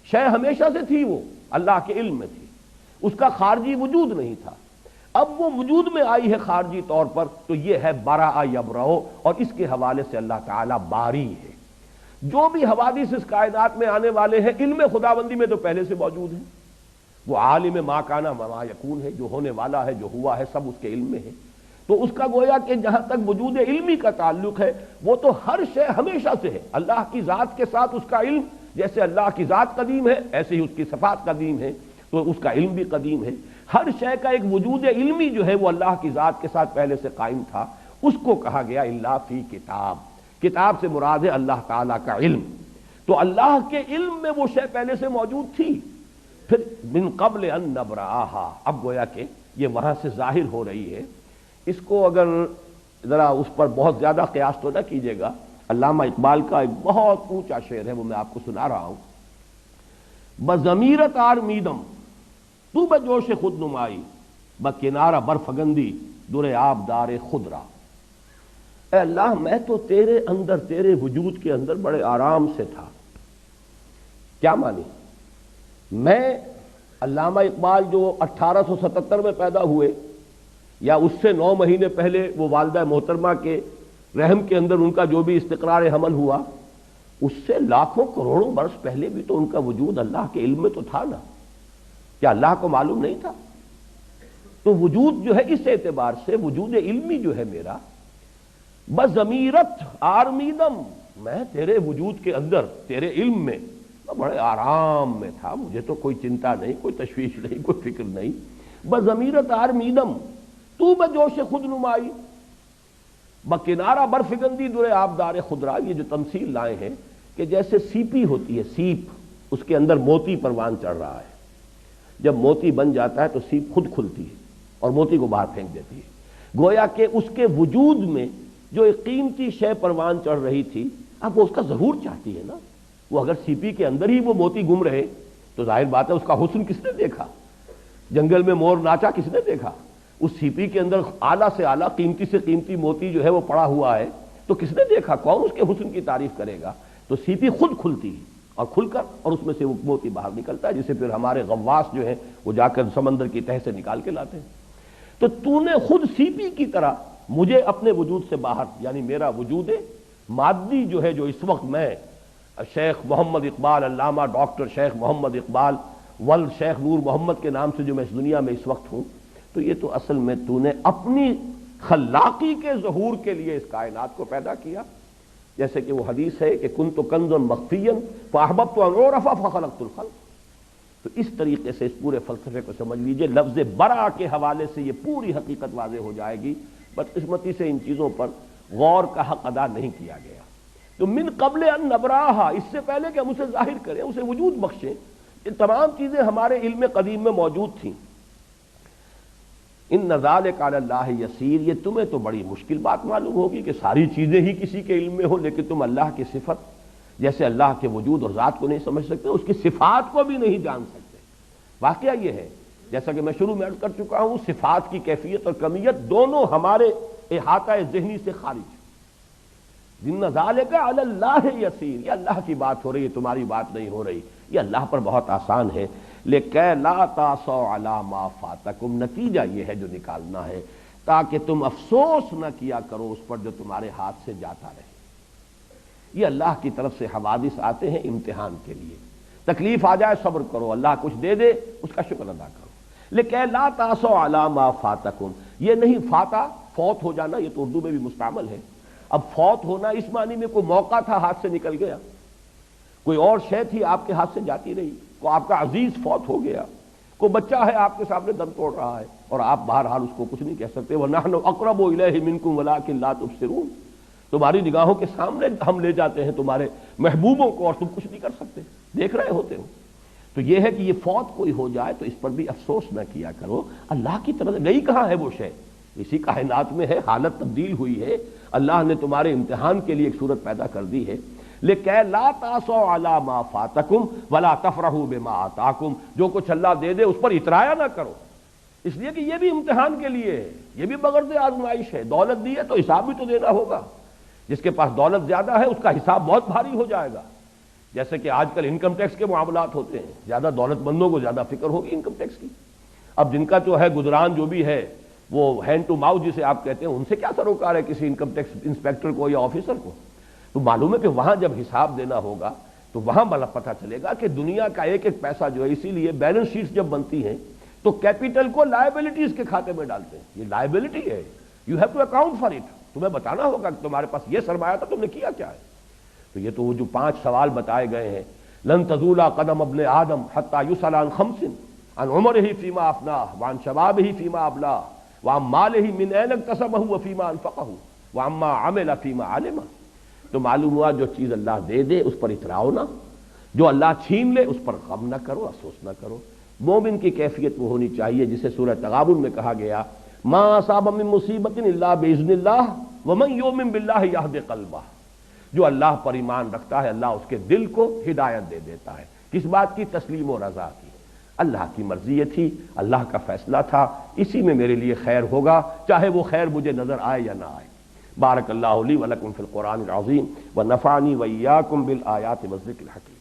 شے ہمیشہ سے تھی، وہ اللہ کے علم میں تھی، اس کا خارجی وجود نہیں تھا، اب وہ وجود میں آئی ہے خارجی طور پر، تو یہ ہے برا یبرأ، اور اس کے حوالے سے اللہ تعالیٰ باری ہے۔ جو بھی حوادث اس کائنات میں آنے والے ہیں علم خداوندی میں تو پہلے سے موجود ہیں، وہ عالم ما کان ما یکون ہے، جو ہونے والا ہے، جو ہوا ہے، سب اس کے علم میں ہے۔ تو اس کا گویا کہ جہاں تک وجود علمی کا تعلق ہے وہ تو ہر شے ہمیشہ سے ہے، اللہ کی ذات کے ساتھ اس کا علم، جیسے اللہ کی ذات قدیم ہے ایسے ہی اس کی صفات قدیم ہے، تو اس کا علم بھی قدیم ہے۔ ہر شے کا ایک وجود علمی جو ہے وہ اللہ کی ذات کے ساتھ پہلے سے قائم تھا، اس کو کہا گیا الا فی کتاب، کتاب سے مراد ہے اللہ تعالیٰ کا علم۔ تو اللہ کے علم میں وہ شے پہلے سے موجود تھی. پھر من قبل ان نبرأہا، اب گویا کہ یہ وہاں سے ظاہر ہو رہی ہے. اس کو اگر ذرا اس پر بہت زیادہ قیاس تو نہ کیجیے گا. علامہ اقبال کا ایک بہت اونچا شعر ہے، وہ میں آپ کو سنا رہا ہوں. بضمیرت آرمیدم تو بجوش خود نمائی، بکنارہ برفگندی در آب دار خود را. اے اللہ میں تو تیرے اندر، تیرے وجود کے اندر بڑے آرام سے تھا. کیا مانی؟ میں علامہ اقبال جو 1877 میں پیدا ہوئے، یا اس سے 9 مہینے پہلے وہ والدہ محترمہ کے رحم کے اندر ان کا جو بھی استقرار حمل ہوا، اس سے لاکھوں کروڑوں برس پہلے بھی تو ان کا وجود اللہ کے علم میں تو تھا نا. کیا اللہ کو معلوم نہیں تھا؟ تو وجود جو ہے اس اعتبار سے وجود علمی جو ہے میرا، بضمیرت آرمیدم، میں تیرے وجود کے اندر، تیرے علم میں بڑے آرام میں تھا. مجھے تو کوئی چنتا نہیں، کوئی تشویش نہیں، کوئی فکر نہیں. بضمیرت آرمیدم تو بجوش خود نمائی، بکنارہ برفگندی در آبدار خدرا. یہ جو تمثیل لائے ہیں کہ جیسے سیپی ہوتی ہے، سیپ، اس کے اندر موتی پروان چڑھ رہا ہے. جب موتی بن جاتا ہے تو سیپ خود کھلتی ہے اور موتی کو باہر پھینک دیتی ہے. گویا کہ اس کے وجود میں جو ایک قیمتی شے پروان چڑھ رہی تھی، اب وہ اس کا ظہور چاہتی ہے نا. وہ اگر سیپی کے اندر ہی وہ موتی گم رہے تو ظاہر بات ہے اس کا حسن کس نے دیکھا؟ جنگل میں مور ناچا کس نے دیکھا؟ اس سیپی کے اندر اعلیٰ سے اعلیٰ، قیمتی سے قیمتی موتی جو ہے وہ پڑا ہوا ہے، تو کس نے دیکھا؟ کون اس کے حسن کی تعریف کرے گا؟ تو سیپی خود کھلتی ہے اور کھل کر اور اس میں سے وہ موتی باہر نکلتا ہے، جسے پھر ہمارے غواص جو ہیں وہ جا کر سمندر کی تہہ سے نکال کے لاتے ہیں. تو تو نے خود سیپی کی طرح مجھے اپنے وجود سے باہر، یعنی میرا وجود مادی جو ہے، جو اس وقت میں شیخ محمد اقبال، علامہ ڈاکٹر شیخ محمد اقبال ولد شیخ نور محمد کے نام سے جو میں اس دنیا میں اس وقت ہوں، تو یہ تو اصل میں تو نے اپنی خلاقی کے ظہور کے لیے اس کائنات کو پیدا کیا. جیسے کہ وہ حدیث ہے کہ کنت کنزا مخفیا فاحببت ان اعرف فخلقت الخلق. تو اس طریقے سے اس پورے فلسفے کو سمجھ لیجئے. لفظ برا کے حوالے سے یہ پوری حقیقت واضح ہو جائے گی. بدقسمتی سے ان چیزوں پر غور کا حق ادا نہیں کیا گیا. تو من قبل ان نبراہا، اس سے پہلے کہ ہم اسے ظاہر کریں، اسے وجود بخشیں، یہ تمام چیزیں ہمارے علم قدیم میں موجود تھیں. ان ذالک علی اللہ یسیر، یہ تمہیں تو بڑی مشکل بات معلوم ہوگی کہ ساری چیزیں ہی کسی کے علم میں ہو، لیکن تم اللہ کی صفت، جیسے اللہ کے وجود اور ذات کو نہیں سمجھ سکتے، اس کی صفات کو بھی نہیں جان سکتے. واقعہ یہ ہے، جیسا کہ میں شروع میں عرض کر چکا ہوں، صفات کی کیفیت اور کمیت دونوں ہمارے احاطہ ذہنی سے خارج ہے. ان ذالک علی اللہ یسیر، یہ اللہ کی بات ہو رہی ہے، تمہاری بات نہیں ہو رہی. یہ اللہ پر بہت آسان ہے. لیکن لا تاسوا علی ما فاتکم، نتیجہ یہ ہے جو نکالنا ہے، تاکہ تم افسوس نہ کیا کرو اس پر جو تمہارے ہاتھ سے جاتا رہے. یہ اللہ کی طرف سے حوادث آتے ہیں امتحان کے لیے. تکلیف آ جائے صبر کرو، اللہ کچھ دے دے اس کا شکر ادا کرو. لیکن لا تاسوا علی ما فاتکم، یہ نہیں فاتا فوت ہو جانا، یہ تو اردو میں بھی مستعمل ہے. اب فوت ہونا اس معنی میں کوئی موقع تھا ہاتھ سے نکل گیا، کوئی اور شے تھی آپ کے ہاتھ سے جاتی رہی، کوئی آپ کا عزیز فوت ہو گیا، کوئی بچہ ہے آپ کے سامنے دم توڑ رہا ہے اور آپ بہرحال اس کو کچھ نہیں کہہ سکتے. وَنَحْنُ أَقْرَبُ إِلَيْهِ مِنْكُمْ وَلَٰكِن لَا تُبْصِرُونَ، تمہاری نگاہوں کے سامنے ہم لے جاتے ہیں تمہارے محبوبوں کو اور تم کچھ نہیں کر سکتے، دیکھ رہے ہوتے ہو. تو یہ ہے کہ یہ فوت کوئی ہو جائے تو اس پر بھی افسوس نہ کیا کرو. اللہ کی طرف سے گئی کہاں ہے وہ شے؟ اسی کائنات میں ہے. حالت تبدیل ہوئی ہے، اللہ نے تمہارے امتحان کے لیے ایک صورت پیدا کر دی ہے. لیکن لا تاسوا علی ما فاتکم ولا تفرحوا بما آتاکم، جو کچھ اللہ دے دے اس پر اترایا نہ کرو، اس لیے کہ یہ بھی امتحان کے لیے ہے، یہ بھی بغرض آزمائش ہے. دولت دی ہے تو حساب بھی تو دینا ہوگا. جس کے پاس دولت زیادہ ہے اس کا حساب بہت بھاری ہو جائے گا. جیسے کہ آج کل انکم ٹیکس کے معاملات ہوتے ہیں، زیادہ دولت مندوں کو زیادہ فکر ہوگی انکم ٹیکس کی. اب جن کا جو ہے گزران جو بھی ہے وہ ہینڈ ٹو ماؤتھ جسے آپ کہتے ہیں، ان سے کیا سروکار ہے کسی انکم ٹیکس انسپیکٹر کو یا آفیسر کو؟ تو معلوم ہے کہ وہاں جب حساب دینا ہوگا تو وہاں پتہ چلے گا کہ دنیا کا ایک ایک پیسہ جو ہے، اسی لیے بیلنس شیٹس جب بنتی ہیں تو کیپٹل کو لائبلٹیز کے کھاتے میں ڈالتے ہیں. یہ لائبلٹی ہے، you have to account for it. تمہیں بتانا ہوگا کہ تمہارے پاس یہ سرمایہ تھا، تم نے کیا کیا ہے. تو یہ تو وہ جو 5 سوال بتائے گئے ہیں، لن تزول قدم ابن آدم حتی یسأل عن 5 عن عمرہ فیما افناہ وعن شبابہ فیما ابلاہ وعن مالہ من این اکتسبہ وفیما انفقہ وعما عمل فیما علمہ. تو معلوم ہوا جو چیز اللہ دے دے اس پر اتراؤ نہ، جو اللہ چھین لے اس پر غم نہ کرو، افسوس نہ کرو۔ مومن کی کیفیت وہ ہونی چاہیے جسے سورہ تغابن میں کہا گیا ما اصاب من مصیبت الا باذن اللہ ومن یؤمن باللہ یہد قلبہ، جو اللہ پر ایمان رکھتا ہے اللہ اس کے دل کو ہدایت دے دیتا ہے۔ کس بات کی؟ تسلیم و رضا کی۔ اللہ کی مرضی یہ تھی، اللہ کا فیصلہ تھا، اسی میں میرے لیے خیر ہوگا، چاہے وہ خیر مجھے نظر آئے یا نہ آئے۔ بارک اللہ لی ولکم فی القرآن العظیم ونفعنی وإیاکم بالآیات والذکر الحکیم۔